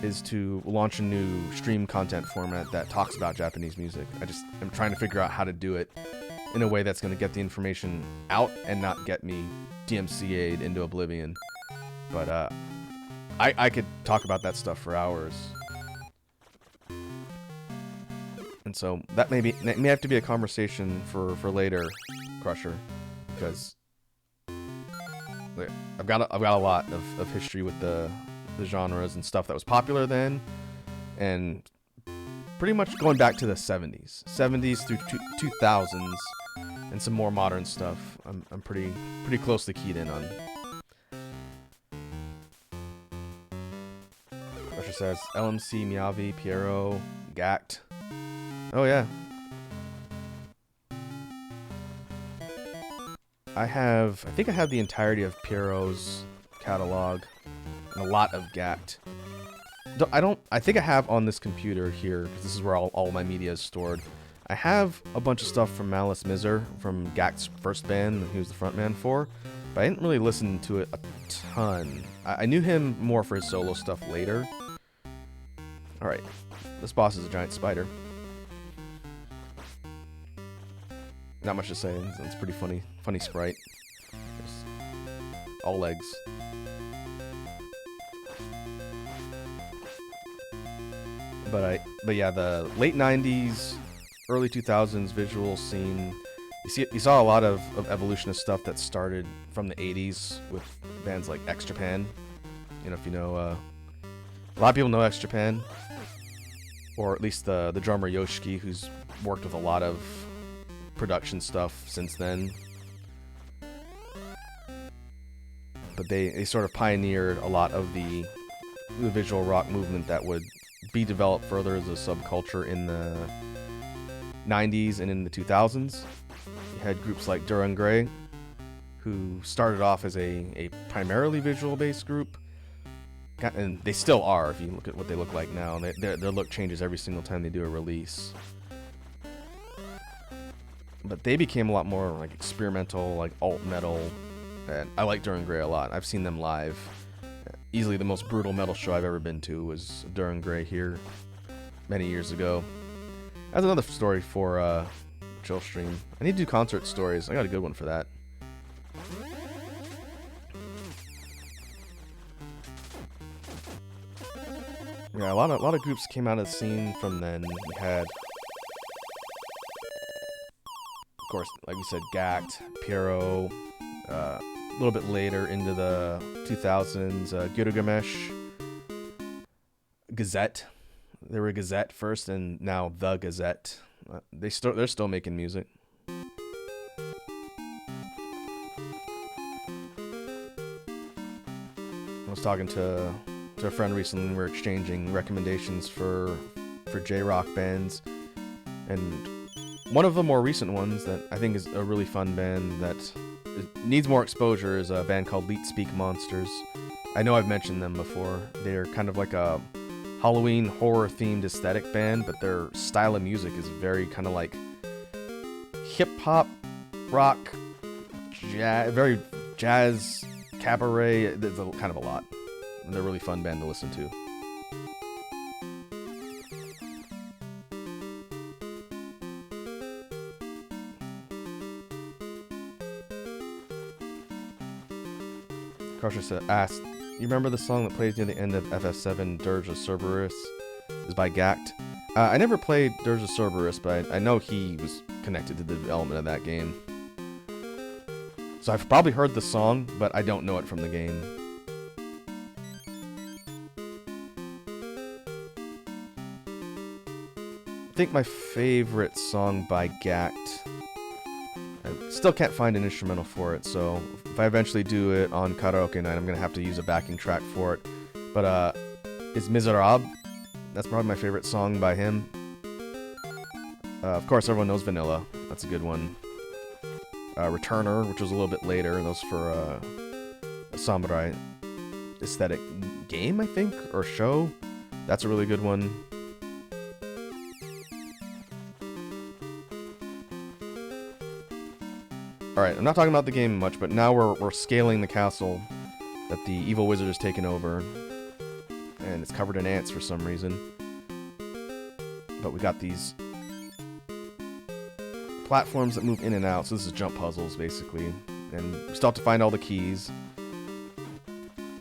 is to launch a new stream content format that talks about Japanese music. I'm trying to figure out how to do it in a way that's going to get the information out and not get me DMCA'd into oblivion. But I could talk about that stuff for hours. And so that may have to be a conversation for later, Crusher, because like, I've got a lot of history with the genres and stuff that was popular then, and pretty much going back to the 70s through 2000s, and some more modern stuff. I'm pretty closely keyed in on. Russia says LMC, Miyavi, Piero, Gact. Oh yeah. I think I have the entirety of Piero's catalog and a lot of Gact. I think I have on this computer here, because this is where all my media is stored. I have a bunch of stuff from Malice Mizer, from Gact's first band that he was the frontman for, but I didn't really listen to it a ton. I knew him more for his solo stuff later. Alright, this boss is a giant spider. Not much to say, it's pretty funny sprite. Just all legs. But yeah, the late 90s, early 2000s visual scene, you saw a lot of evolutionist stuff that started from the 80s with bands like X Japan. You know, if you know, a lot of people know X Japan, or at least the drummer Yoshiki, who's worked with a lot of production stuff since then. But they sort of pioneered a lot of the visual rock movement that would be developed further as a subculture in the 90s and in the 2000s. You had groups like Duran Gray, who started off as a primarily visual-based group, and they still are if you look at what they look like now. Their look changes every single time they do a release. But they became a lot more like experimental, like alt metal, and I like Duran Gray a lot. I've seen them live. Easily the most brutal metal show I've ever been to was Duran Gray here many years ago. That's another story for Chill Stream. I need to do concert stories. I got a good one for that. Yeah, a lot of groups came out of the scene from then. We had, of course, like we said, Gact, Piero. A little bit later into the 2000s, Gilgamesh, Gazette. They were Gazette first, and now the Gazette. They're still making music. I was talking to a friend recently, and we were exchanging recommendations for J-rock bands, and one of the more recent ones that I think is a really fun band that needs more exposure is a band called Leet Speak Monsters. I know I've mentioned them before. They're kind of like a Halloween horror-themed aesthetic band, but their style of music is very kind of like hip-hop, rock, very jazz, cabaret. There's kind of a lot. And they're a really fun band to listen to. Crusher asked, you remember the song that plays near the end of FF7, Dirge of Cerberus? Is by Gact. I never played Dirge of Cerberus, but I know he was connected to the development of that game. So I've probably heard the song, but I don't know it from the game. I think my favorite song by Gact, I still can't find an instrumental for it, so if I eventually do it on Karaoke Night, I'm going to have to use a backing track for it. But it's Miserable. That's probably my favorite song by him. Of course, everyone knows Vanilla. That's a good one. Returner, which was a little bit later, and that was for a samurai aesthetic game, I think, or show. That's a really good one. Alright, I'm not talking about the game much, but now we're scaling the castle that the evil wizard has taken over. And it's covered in ants for some reason. But we got these platforms that move in and out, so this is jump puzzles, basically. And we still have to find all the keys.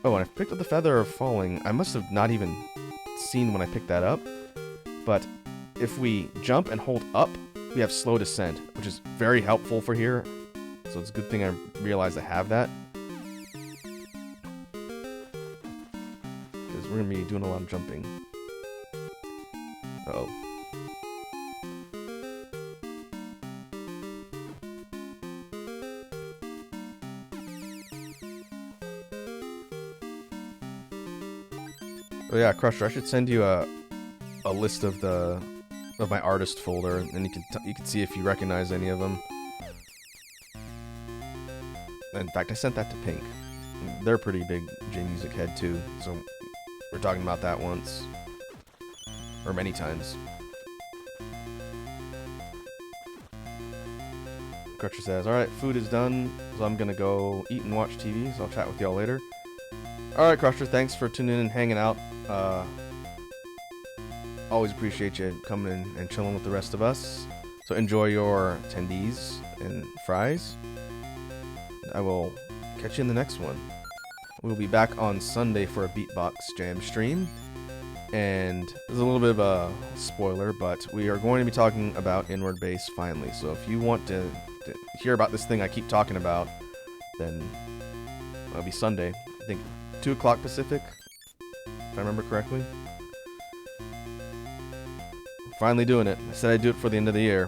Oh, and I picked up the Feather of Falling. I must have not even seen when I picked that up. But if we jump and hold up, we have slow descent, which is very helpful for here. So it's a good thing I realized I have that. we're gonna be doing a lot of jumping. Uh oh. Oh yeah, Crusher, I should send you a list of my artist folder, and you can see if you recognize any of them. In fact, I sent that to Pink. They're a pretty big J-Music head too, so we're talking about that once. Or many times. Crutcher says, alright, food is done, so I'm gonna go eat and watch TV, so I'll chat with y'all later. Alright, Crusher, thanks for tuning in and hanging out. Always appreciate you coming in and chilling with the rest of us. So enjoy your tendies and fries. I will catch you in the next one. We'll be back on Sunday for a Beatbox Jam stream. And there's a little bit of a spoiler, but we are going to be talking about Inward Bass finally. So if you want to hear about this thing I keep talking about, then it'll be Sunday. I think 2 o'clock Pacific, if I remember correctly. Finally doing it. I said I'd do it for the end of the year.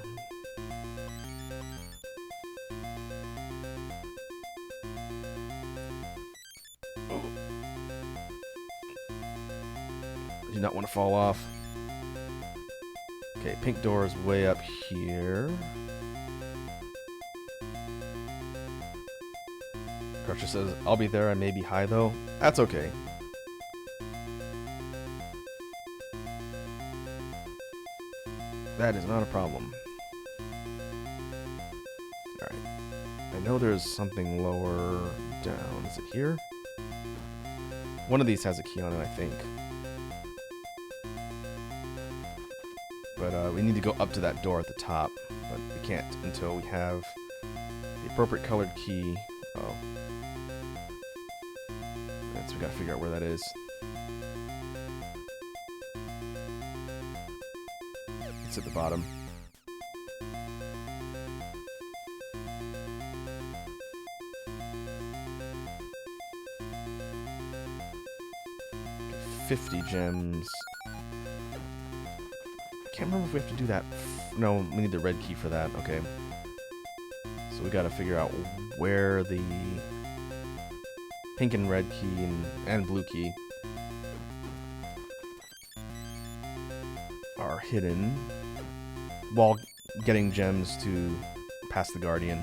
Do not want to fall off. Okay, pink door is way up here. Crutcher says, I'll be there, I may be high though. That's okay. That is not a problem. Alright. I know there's something lower down. Is it here? One of these has a key on it, I think. But we need to go up to that door at the top. But we can't until we have the appropriate colored key. Oh. So we gotta figure out where that is. It's at the bottom. Okay, 50 gems. Can't remember if we have to do that. No, we need the red key for that. Okay. So we gotta figure out where the pink and red key and blue key are hidden while getting gems to pass the Guardian.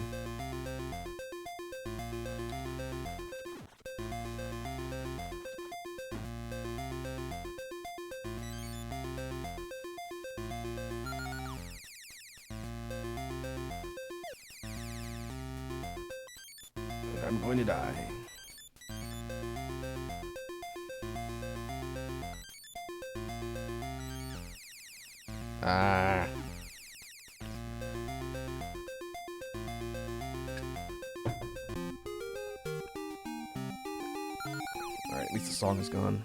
And I'm going to die. Ah. Alright, at least the song is gone.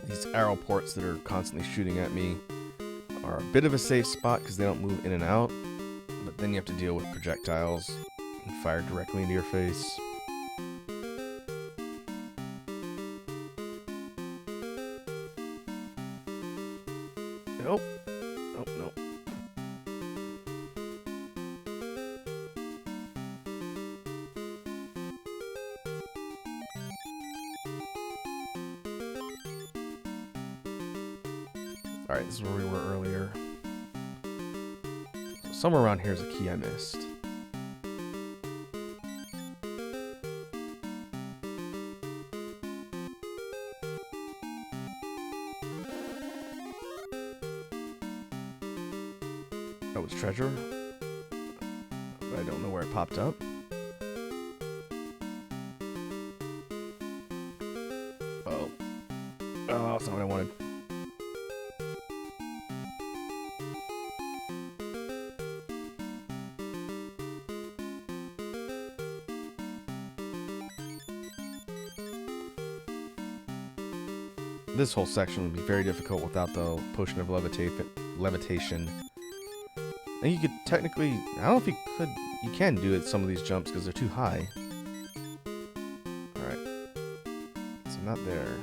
These arrow ports that are constantly shooting at me are a bit of a safe spot because they don't move in and out, but then you have to deal with projectiles and fire directly into your face. Nope. Nope, nope. Alright, this is where we were earlier. So somewhere around here is a key I missed. Oh, it's treasure? But I don't know where it popped up. Oh. Oh, that's not what I wanted. this whole section would be very difficult without the potion of levitation. I think you could technically, I don't know if you can do it some of these jumps because they're too high. Alright. So I'm not there.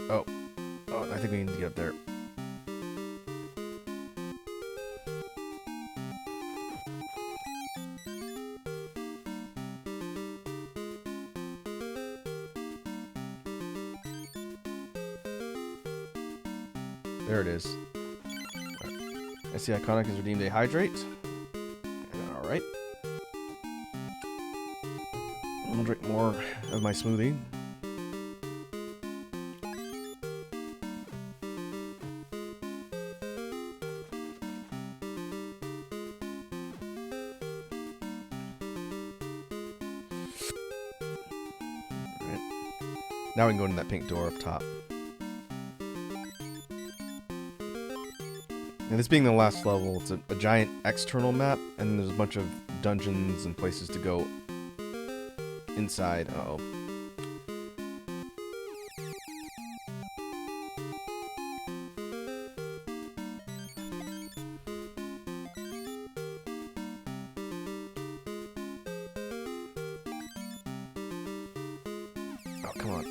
Oh, I think we need to get up there. There it is. I see Iconic has redeemed a hydrate. Alright. I'll drink more of my smoothie. Now we can go in that pink door up top. And this being the last level, it's a giant external map, and there's a bunch of dungeons and places to go inside. Uh-oh. Oh, come on.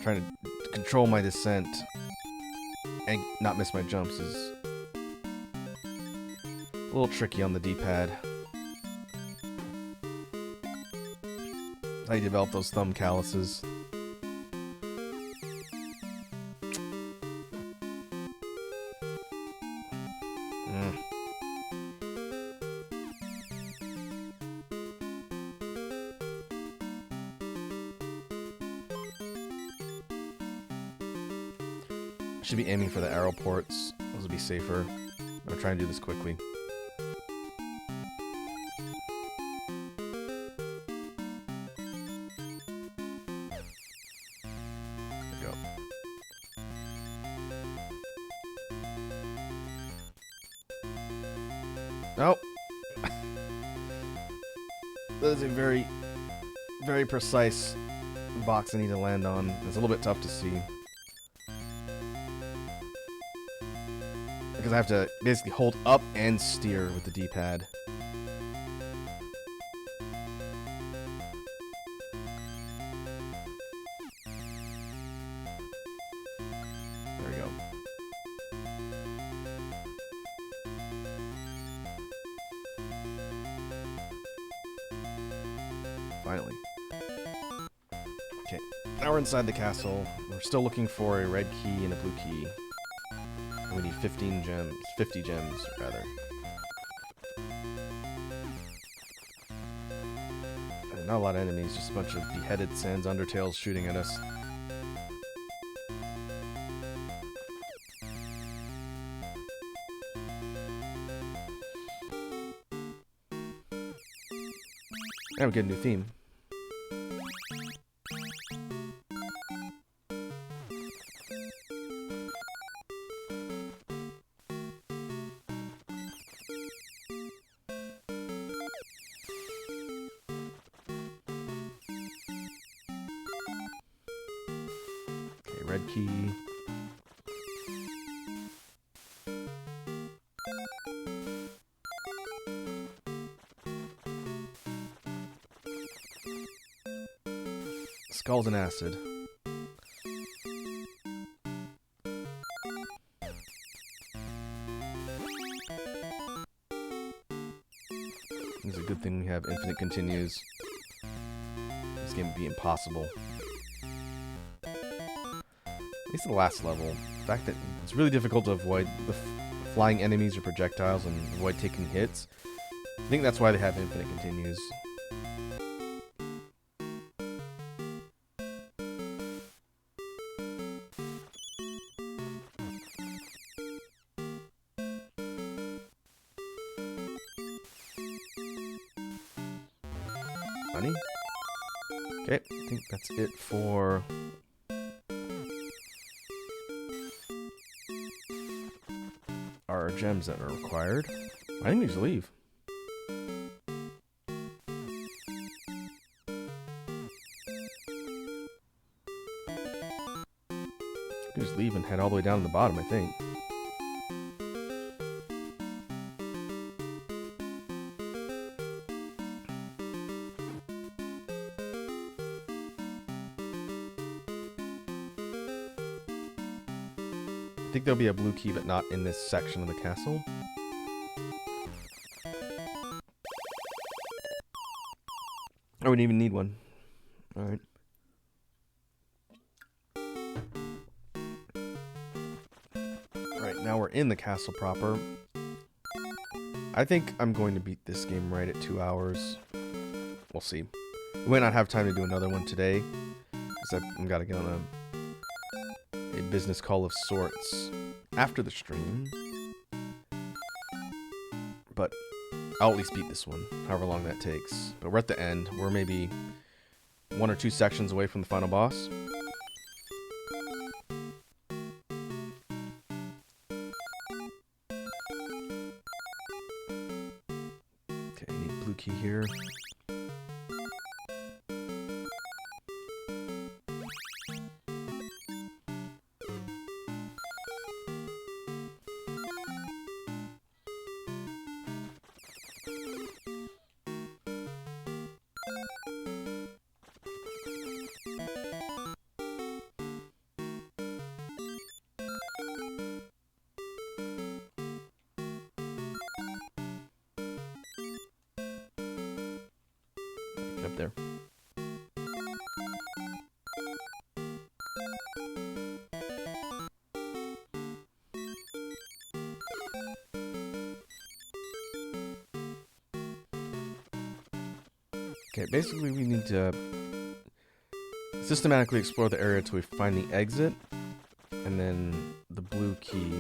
Trying to control my descent and not miss my jumps is a little tricky on the D-pad. How you develop those thumb calluses. Should be aiming for the arrow ports. Those will be safer. I'll try and do this quickly. There we go. Nope. That is a very, very precise box I need to land on. It's a little bit tough to see. Because I have to basically hold up and steer with the D-pad. There we go. Finally. Okay, now we're inside the castle. We're still looking for a red key and a blue key. We need 15 gems. 50 gems, rather. And not a lot of enemies, just a bunch of beheaded Sans Undertales shooting at us. And we get a new theme. Red key. Skulls and acid. It's a good thing we have infinite continues. This game would be impossible. At least the last level. The fact that it's really difficult to avoid the flying enemies or projectiles and avoid taking hits. I think that's why they have infinite continues. honey. Okay, I think that's it for our gems that are required. I think we just leave. We just leave and head all the way down to the bottom, I think. I think there'll be a blue key, but not in this section of the castle. I wouldn't even need one. Alright. Alright, now we're in the castle proper. I think I'm going to beat this game right at 2 hours. We'll see. We might not have time to do another one today, because I've got to get on a business call of sorts after the stream. But I'll at least beat this one, however long that takes. But we're at the end. We're maybe 1 or 2 sections away from the final boss. Okay, I need blue key here. Get up there. Okay, basically we need to systematically explore the area until we find the exit, and then the blue key.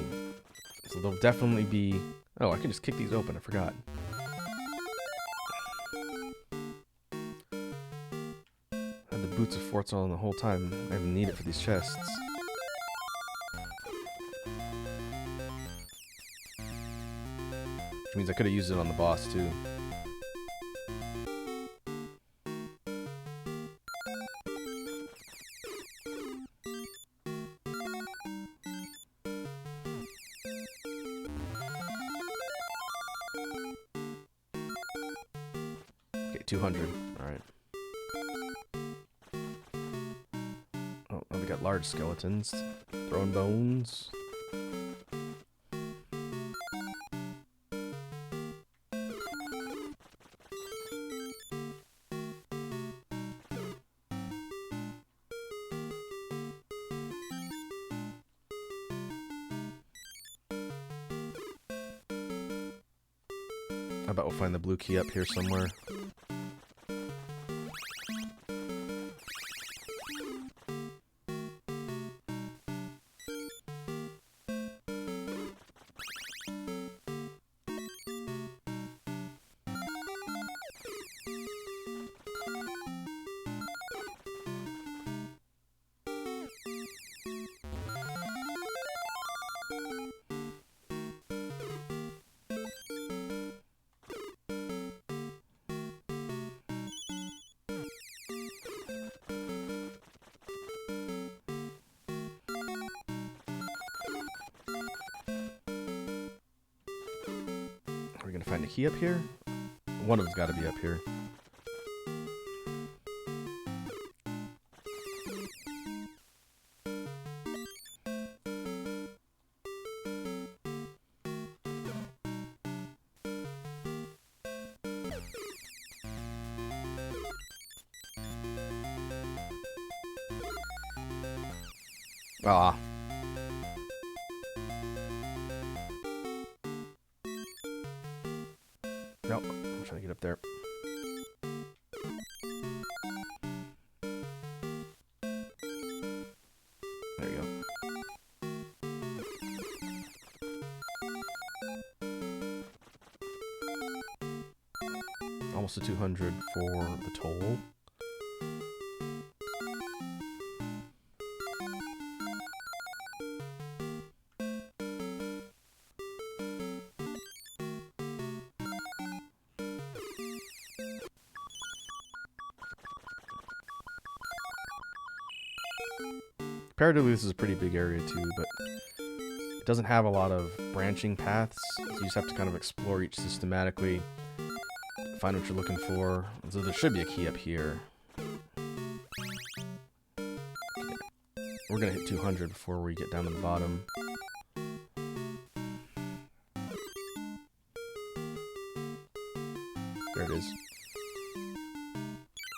So there'll definitely be... Oh, I can just kick these open, I forgot. I had the Boots of Forts on the whole time. I didn't need it for these chests. Which means I could have used it on the boss too. Okay, 200. Alright. Oh, we got large skeletons. Throwing bones. I bet we'll find the blue key up here somewhere. Are we gonna find a key up here? One of them's gotta be up here. Ah. Nope, I'm trying to get up there. There you go. Almost to 200 for the toll. Comparatively, this is a pretty big area too, but it doesn't have a lot of branching paths. So you just have to kind of explore each systematically, find what you're looking for. So there should be a key up here. Okay. We're gonna hit 200 before we get down to the bottom. There it is.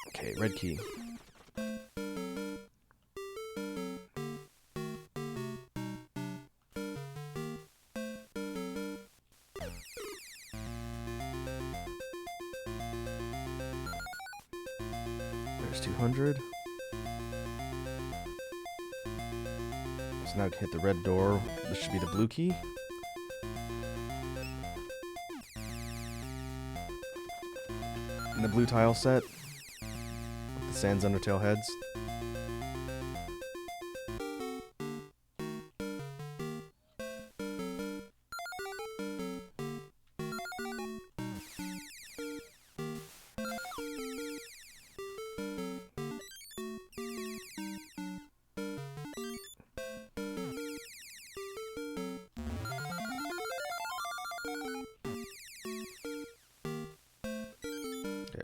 Okay, red key. There's 200. So now I can hit the red door. This should be the blue key. And the blue tile set with the Sans Undertale heads.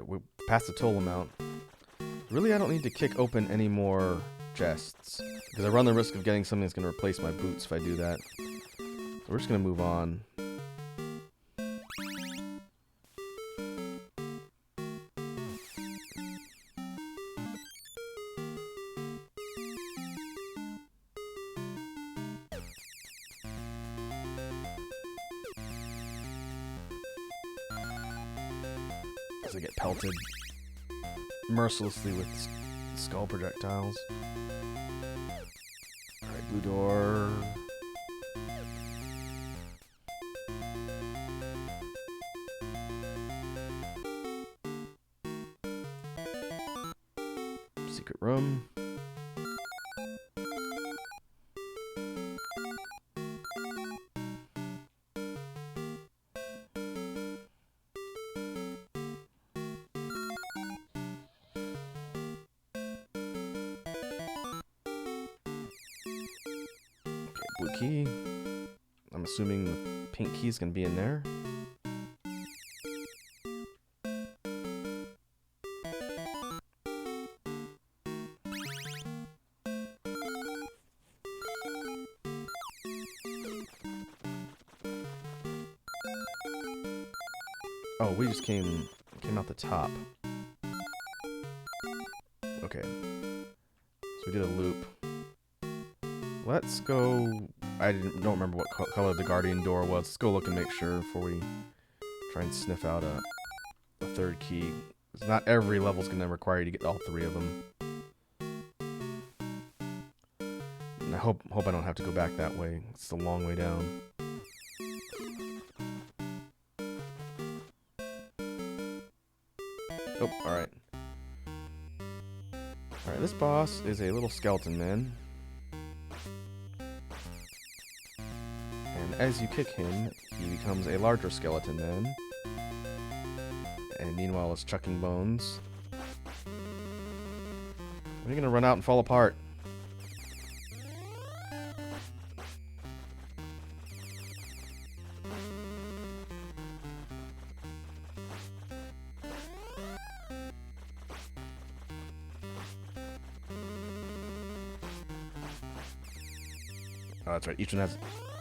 We passed the toll amount. Really, I don't need to kick open any more chests, because I run the risk of getting something that's going to replace my boots if I do that. So we're just going to move on. As I get pelted mercilessly with skull projectiles. Alright, blue door. Secret room. Blue key. I'm assuming the pink key is going to be in there. Oh, we just came out the top. Okay. So we did a loop. Let's go. I don't remember what color the guardian door was. Let's go look and make sure before we try and sniff out a third key. Because not every level's going to require you to get all three of them. And I hope I don't have to go back that way. It's a long way down. Oh, alright. Alright, this boss is a little skeleton man. And as you kick him, he becomes a larger skeleton man. And meanwhile is chucking bones. We're gonna run out and fall apart. Oh, that's right.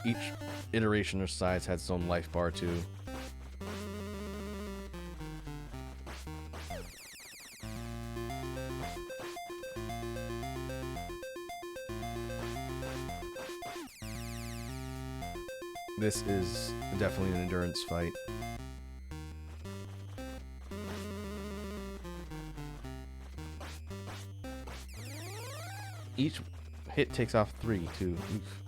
Each iteration or size has its own life bar too. This is definitely an endurance fight. Each hit takes off 3 too. Oof.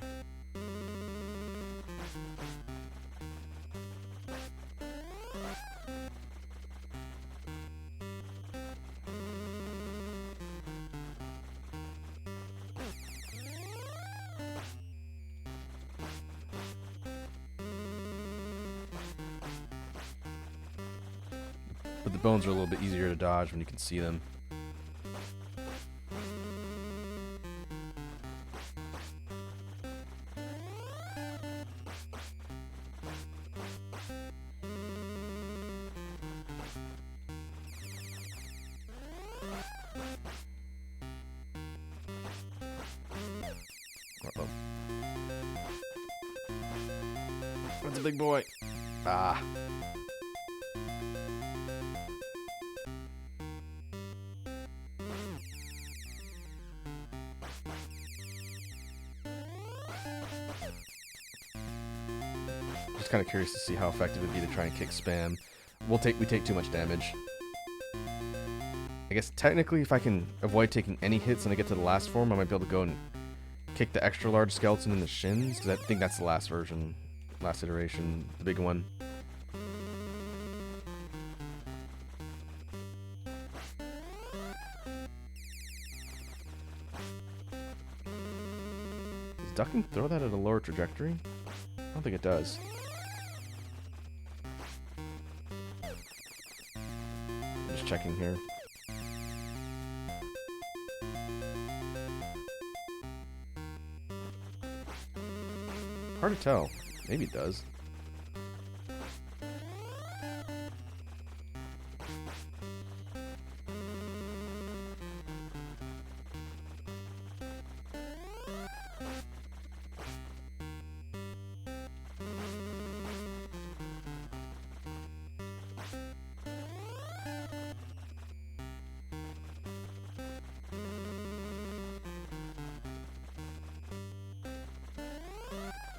But the bones are a little bit easier to dodge when you can see them. Uh-oh. That's a big boy. Ah. Just kind of curious to see how effective it'd be to try and kick spam. We take too much damage. I guess technically if I can avoid taking any hits when I get to the last form, I might be able to go and kick the extra large skeleton in the shins, because I think that's the last version, last iteration, the big one. Does ducking throw that at a lower trajectory? I don't think it does. I'm just checking here. Hard to tell. Maybe it does.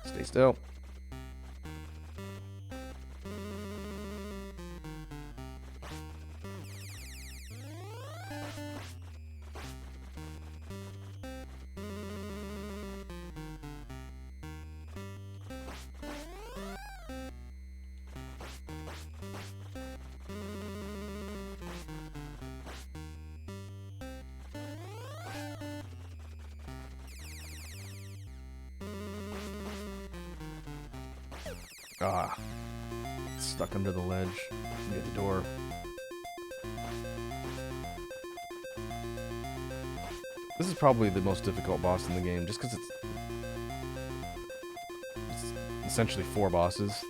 Stay still. Ah, stuck under the ledge. Get the door. This is probably the most difficult boss in the game, just because it's essentially 4 bosses.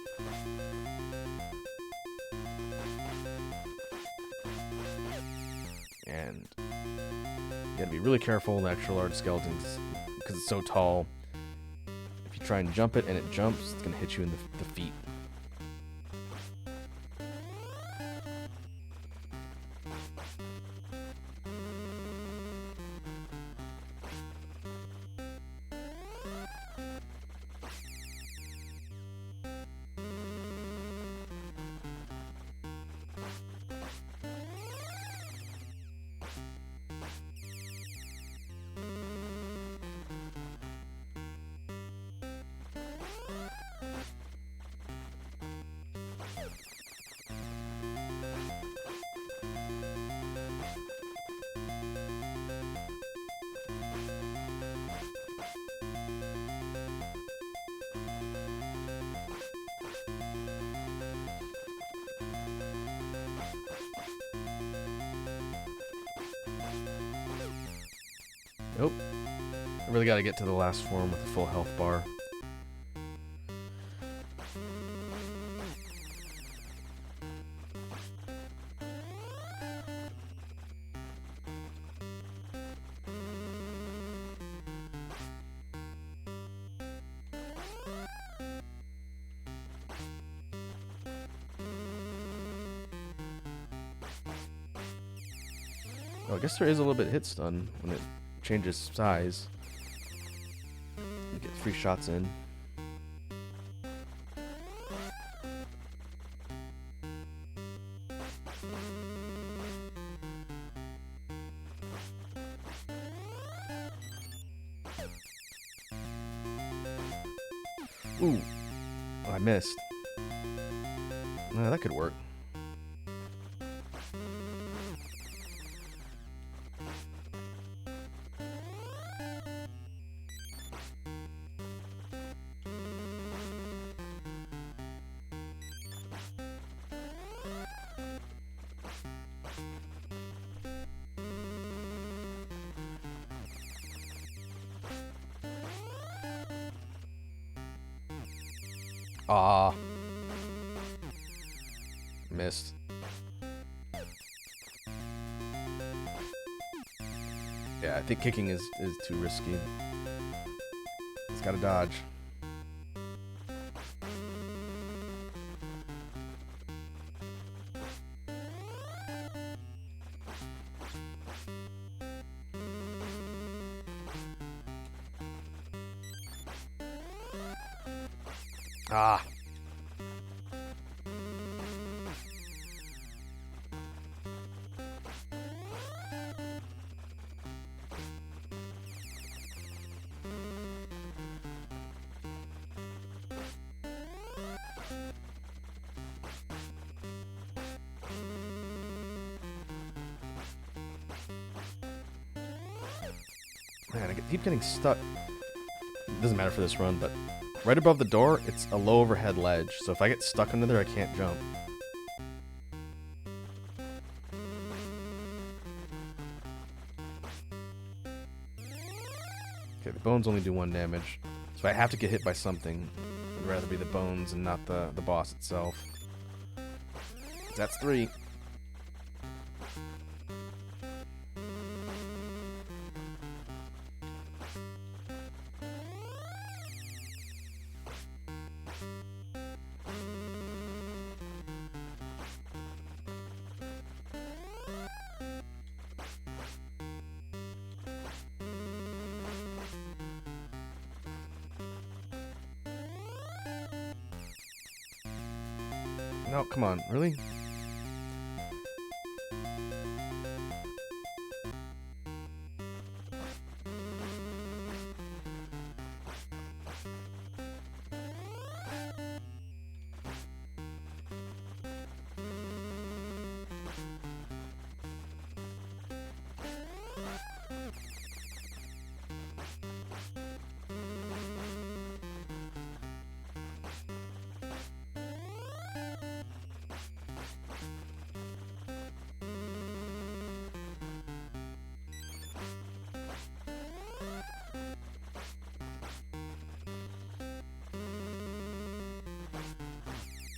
And you gotta be really careful in the extra large skeletons, because it's so tall. If you try and jump it and it jumps, it's gonna hit you in the feet. Nope. I really gotta get to the last form with a full health bar. Oh, I guess there is a little bit hit stun when it changes size. You get 3 shots in. Ooh. Oh, I missed. That could work. Ah. Missed. Yeah, I think kicking is too risky. It's gotta dodge. Ah. Man, I keep getting stuck. It doesn't matter for this run, but right above the door, it's a low overhead ledge. So if I get stuck under there, I can't jump. Okay, the bones only do 1 damage. So I have to get hit by something. I'd rather be the bones and not the boss itself. That's 3. No, come on, really?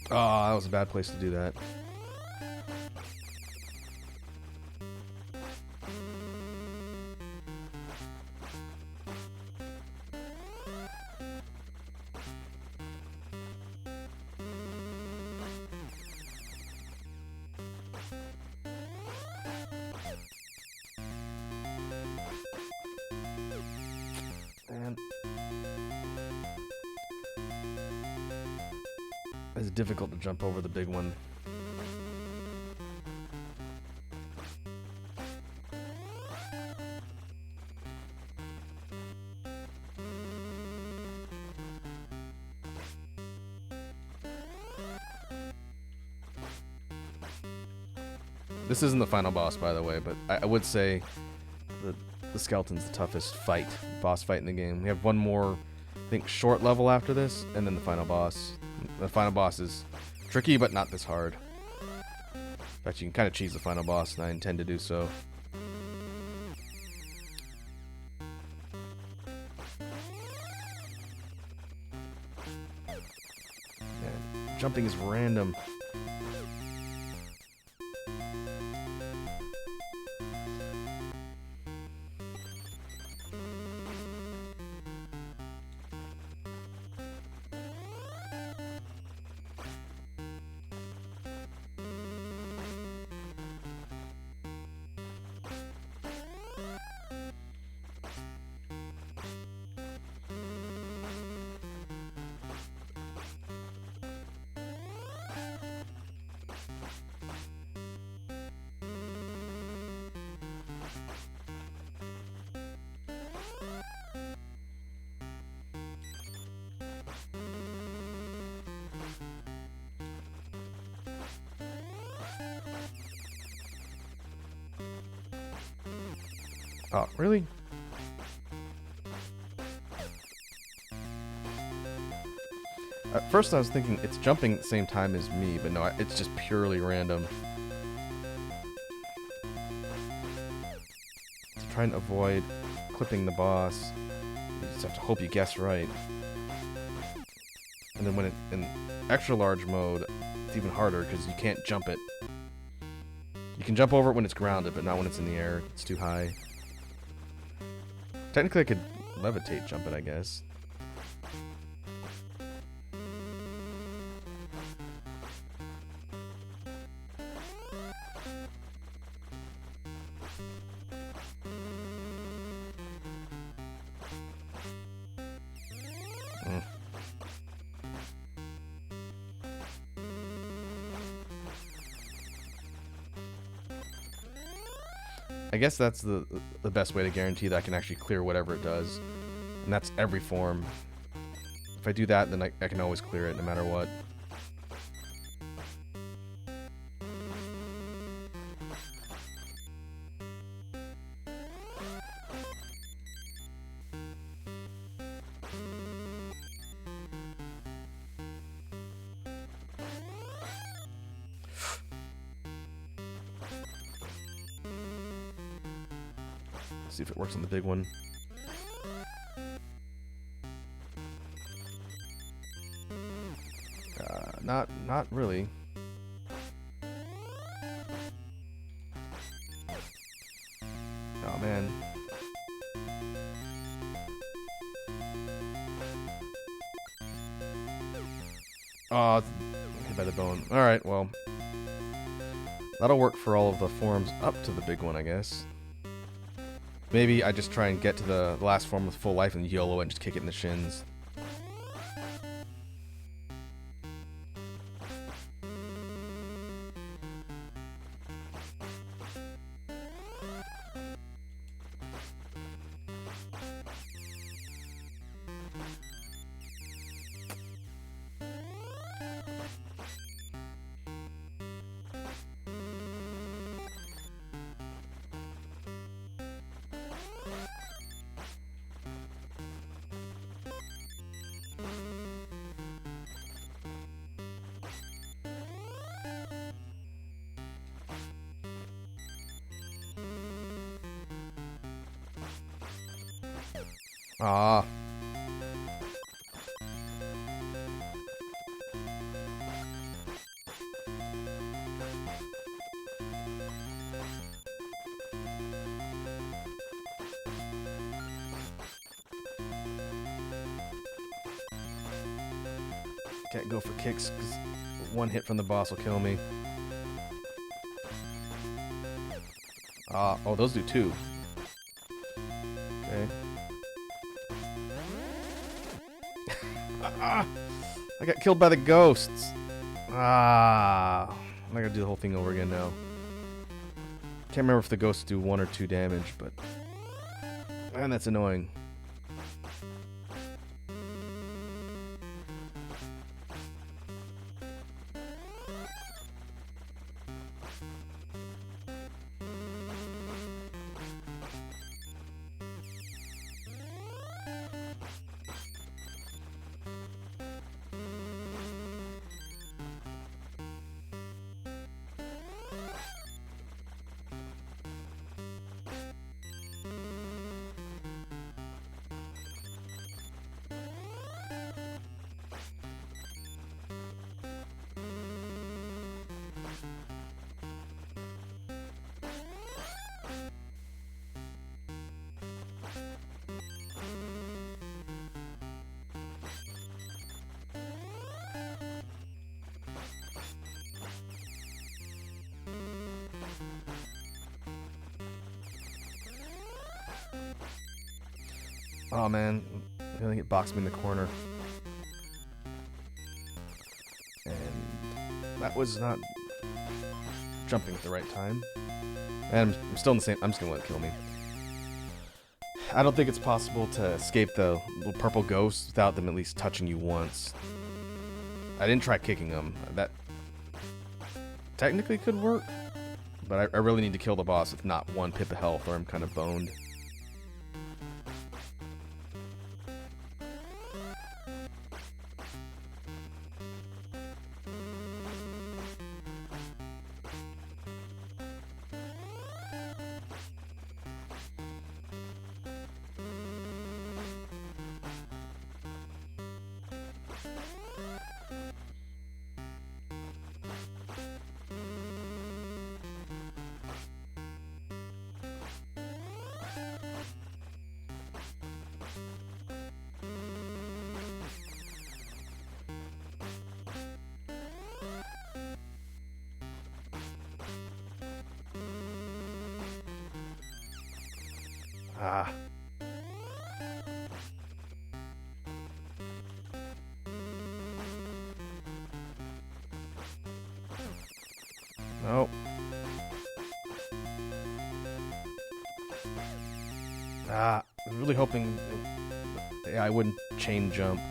Oh, that was a bad place to do that. And it's difficult to jump over the big one. This isn't the final boss, by the way, but I would say the skeleton's the toughest boss fight in the game. We have one more, I think, short level after this, and then the final boss. The final boss is tricky, but not this hard. In fact, you can kind of cheese the final boss, and I intend to do so. Man, jumping is random. Oh, really? At first I was thinking it's jumping at the same time as me, but no, it's just purely random. To try and avoid clipping the boss, you just have to hope you guess right. And then when it in extra large mode, it's even harder because you can't jump it. You can jump over it when it's grounded, but not when it's in the air. It's too high. Technically, I could levitate jump it, I guess. I guess that's the best way to guarantee that I can actually clear whatever it does. And that's every form. If I do that, then I can always clear it no matter what. See if it works on the big one. Not really. Oh man. Oh, hit by the bone. All right, well, that'll work for all of the forms up to the big one, I guess. Maybe I just try and get to the last form with full life and YOLO and just kick it in the shins. Ah. Can't go for kicks because one hit from the boss will kill me. Oh, those do too. Okay. I got killed by the ghosts. I gotta do the whole thing over again now. Can't remember if the ghosts do 1 or 2 damage, but man, that's annoying. Oh man, I think it boxed me in the corner. And that was not jumping at the right time. And I'm still in the same, I'm just gonna let it kill me. I don't think it's possible to escape the little purple ghosts without them at least touching you once. I didn't try kicking them. That technically could work, but I really need to kill the boss with not 1 pip of health or I'm kind of boned. Ah. No. Ah, I was really hoping I wouldn't chain jump.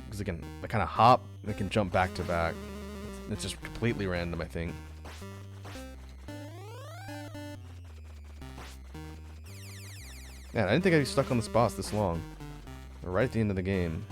Because they kind of hop, they can jump back to back. It's just completely random, I think. Man, I didn't think I'd be stuck on this boss this long. We're right at the end of the game.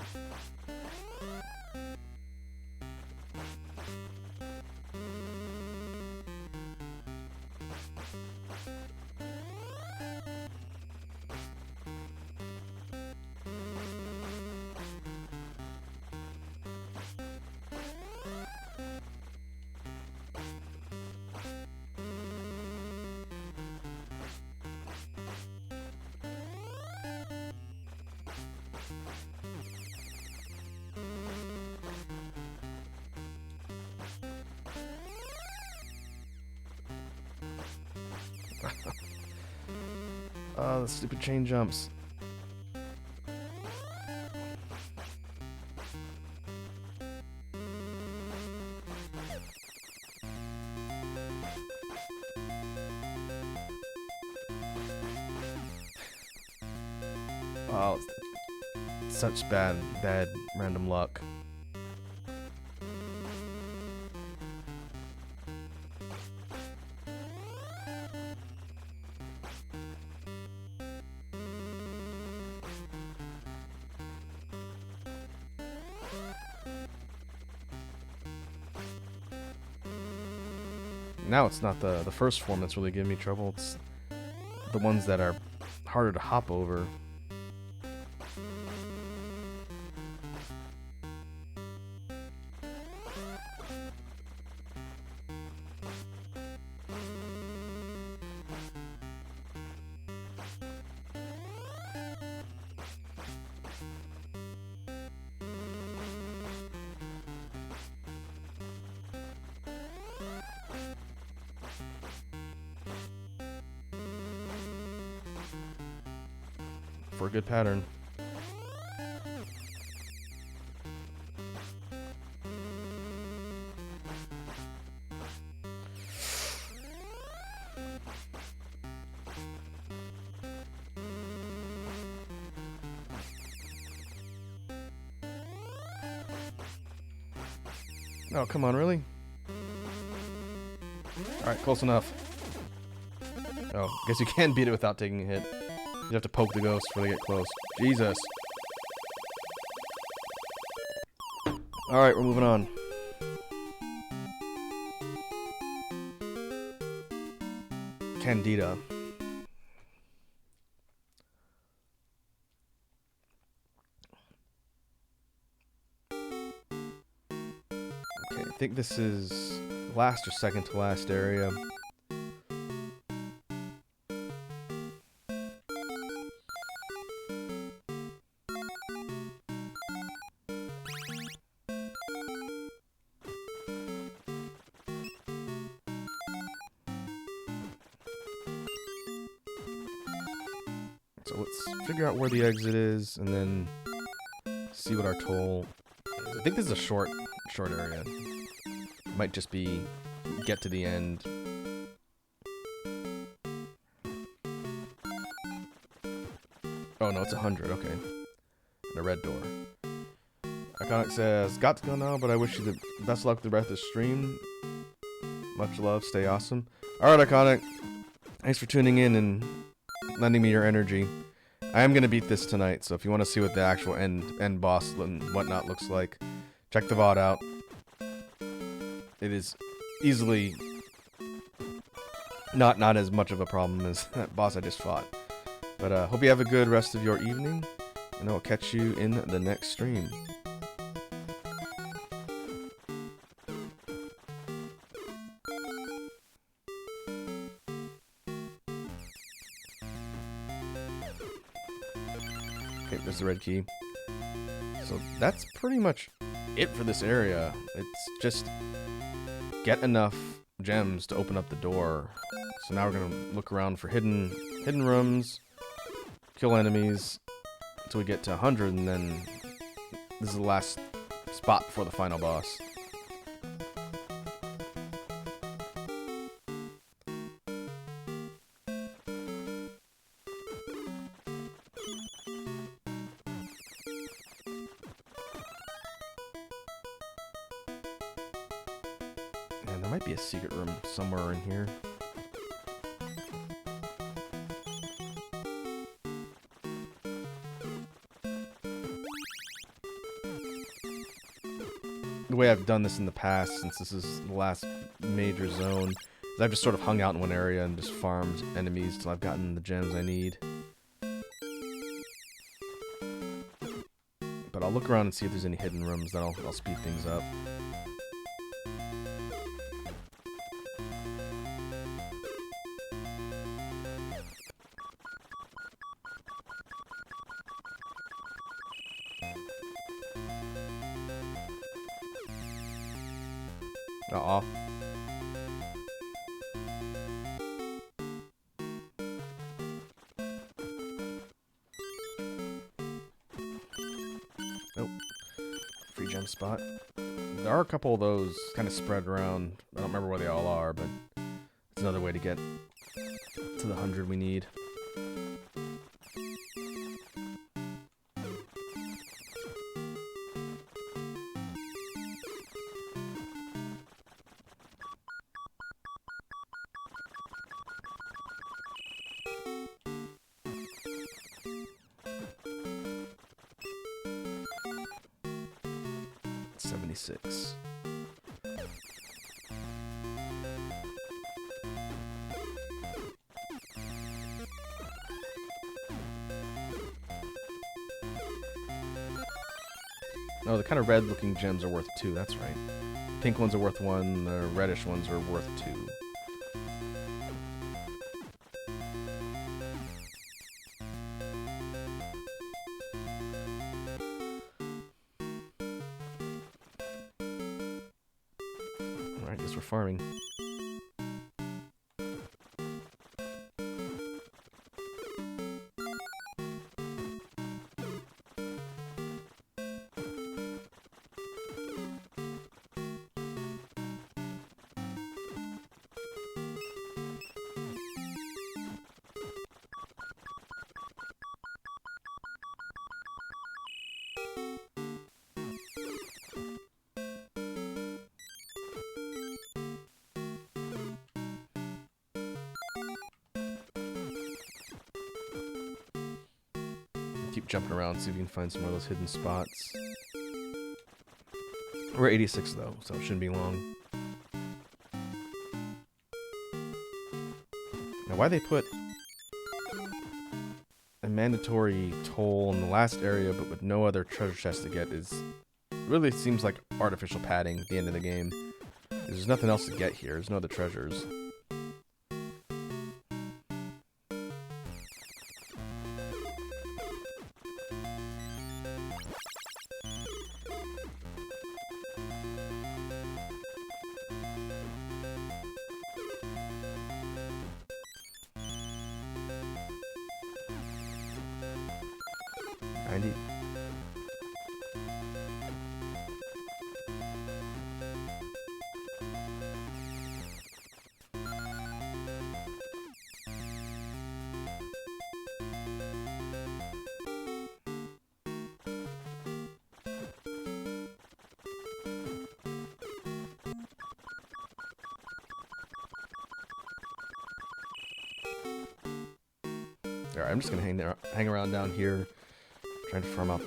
Oh, the stupid chain jumps. Oh, such bad random luck. Now it's not the first form that's really giving me trouble, it's the ones that are harder to hop over. For a good pattern. Oh, come on, really? Alright, close enough. Oh, guess you can beat it without taking a hit. You have to poke the ghost before they get close. Jesus. Alright, we're moving on. Candida. Okay, I think this is last or second to last area. So let's figure out where the exit is, and then see what our toll is. I think this is a short area. Might just be get to the end. Oh no, it's 100. Okay, and a red door. Iconic says, "Got to go now, but I wish you the best luck with the rest of the stream. Much love. Stay awesome." All right, Iconic. Thanks for tuning in and lending me your energy. I am gonna beat this tonight, so if you want to see what the actual end boss and whatnot looks like, check the VOD out. It is easily not as much of a problem as that boss I just fought. But hope you have a good rest of your evening, and I'll catch you in the next stream. Okay, there's the red key. So that's pretty much it for this area. It's just get enough gems to open up the door. So now we're gonna look around for hidden rooms, kill enemies until we get to 100, and then this is the last spot before the final boss. And there might be a secret room somewhere in here. The way I've done this in the past, since this is the last major zone, is I've just sort of hung out in one area and just farmed enemies till I've gotten the gems I need. But I'll look around and see if there's any hidden rooms, then I'll speed things up. Uh-oh. Oh. Free gem spot. There are a couple of those kind of spread around. I don't remember where they all are, but it's another way to get to the 100 we need. $76. Oh, the kind of red-looking gems are worth 2, that's right. Pink ones are worth 1, the reddish ones are worth 2. Alright, guess we're farming. Keep jumping around, see if we can find some of those hidden spots. We're 86 though, so it shouldn't be long. Now, why they put a mandatory toll in the last area, but with no other treasure chest to get, is really seems like artificial padding at the end of the game. There's nothing else to get here. There's no other treasures. Alright, I'm just gonna hang around down here, trying to farm up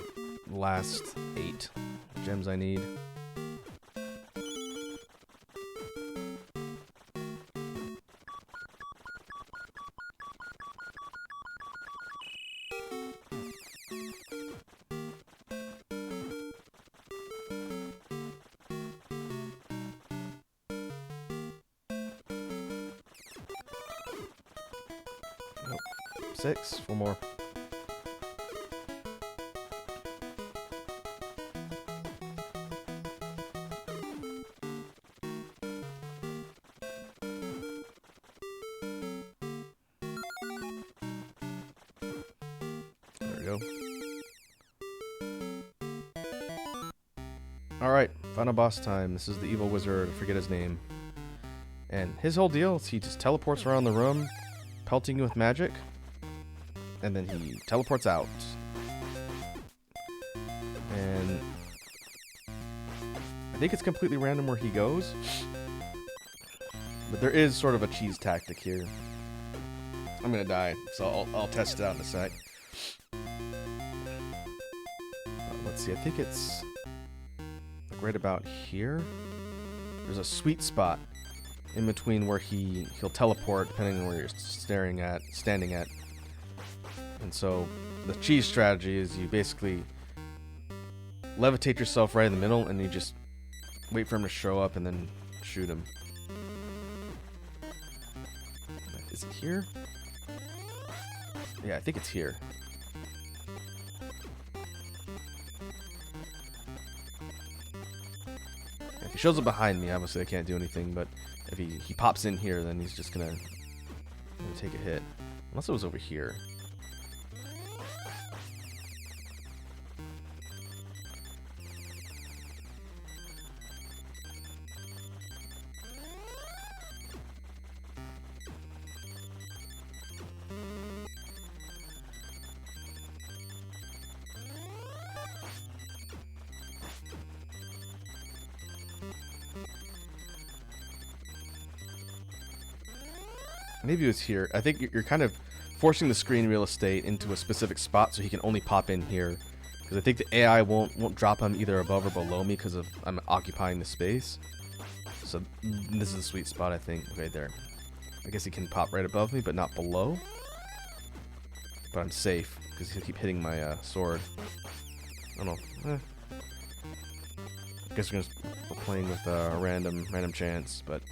the last 8 gems I need. Nope. 6, 4 more. go. Alright, final boss time. This is the evil wizard, I forget his name. And his whole deal is he just teleports around the room, pelting you with magic, and then he teleports out. And I think it's completely random where he goes. But there is sort of a cheese tactic here. I'm gonna die, so I'll test it out in a sec. Let's see, I think it's like right about here. There's a sweet spot in between where he'll teleport, depending on where you're standing at. And so the cheese strategy is you basically levitate yourself right in the middle, and you just wait for him to show up and then shoot him. Is it here? Yeah, I think it's here. If he shows up behind me, obviously I can't do anything, but if he pops in here, then he's just gonna take a hit. Unless it was over here. 'Maybe it was here. I think you're kind of forcing the screen real estate into a specific spot so he can only pop in here. Because I think the AI won't drop him either above or below me because I'm occupying the space. So this is the sweet spot, I think. Okay, there. I guess he can pop right above me, but not below. But I'm safe because he'll keep hitting my sword. I don't know. I guess we're playing with a random chance, but.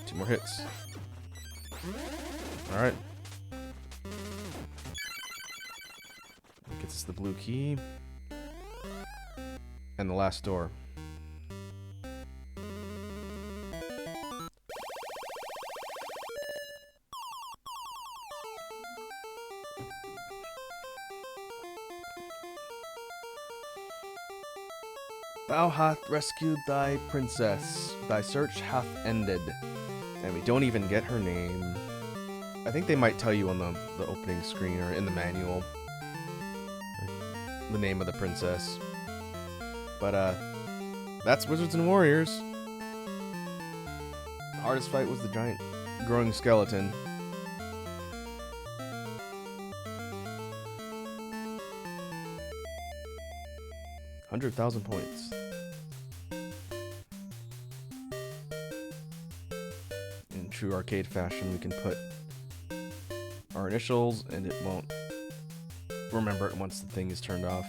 Two more hits. Alright. Gets us the blue key. And the last door. Thou hath rescued thy princess. Thy search hath ended. And we don't even get her name. I think they might tell you on the opening screen or in the manual the name of the princess. But that's Wizards and Warriors. The hardest fight was the giant growing skeleton. $100,000 points. In true arcade fashion, we can put our initials and it won't remember it once the thing is turned off.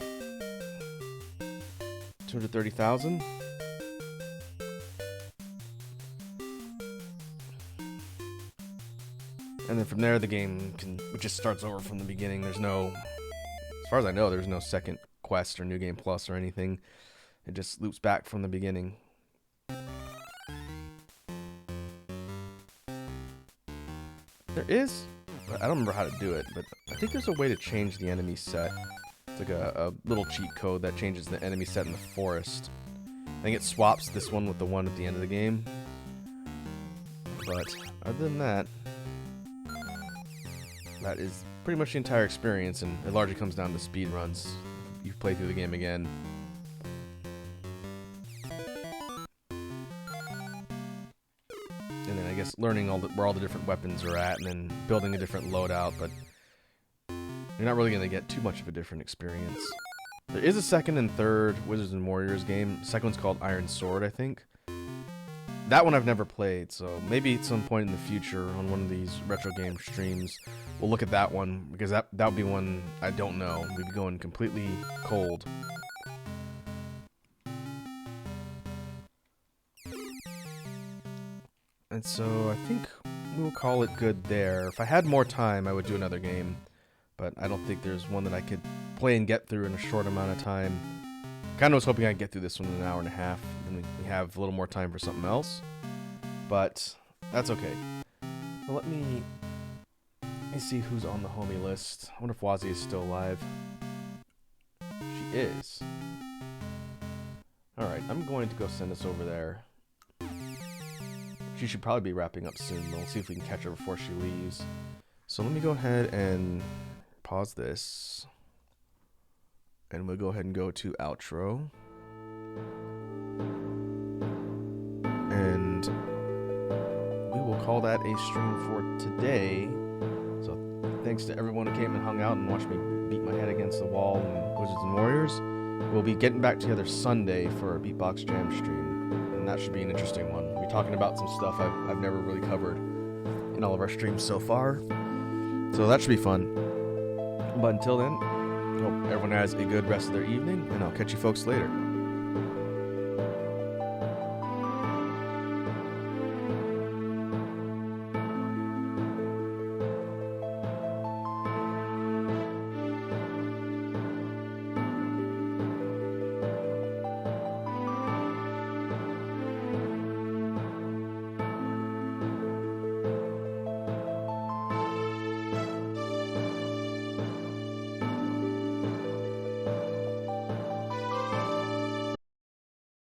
230,000. And then from there, the game it just starts over from the beginning. There's no, as far as I know, there's no second quest or New Game Plus or anything. It just loops back from the beginning. There is, I don't remember how to do it, but I think there's a way to change the enemy set. It's like a little cheat code that changes the enemy set in the forest. I think it swaps this one with the one at the end of the game. But other than that, that is pretty much the entire experience, and it largely comes down to speed runs. You play through the game again. And then I guess learning where all the different weapons are at, and then building a different loadout, but you're not really going to get too much of a different experience. There is a second and third Wizards and Warriors game. The second one's called Iron Sword, I think. That one I've never played, so maybe at some point in the future on one of these retro game streams, we'll look at that one, because that would be one I don't know. We'd be going completely cold. And so I think we'll call it good there. If I had more time, I would do another game. but I don't think there's one that I could play and get through in a short amount of time. Kind of was hoping I'd get through this one in an hour and a half, and we have a little more time for something else. But that's okay. Well, let me see who's on the homie list. I wonder if Wazzy is still alive. She is. Alright, I'm going to go send us over there. She should probably be wrapping up soon, but we'll see if we can catch her before she leaves. So let me go ahead and pause this. And we'll go ahead and go to outro. And we will call that a stream for today. So thanks to everyone who came and hung out and watched me beat my head against the wall in Wizards and Warriors. We'll be getting back together Sunday for a Beatbox Jam stream, and that should be an interesting one. We'll be talking about some stuff I've never really covered in all of our streams so far, so that should be fun. But until then, hope everyone has a good rest of their evening, and I'll catch you folks later.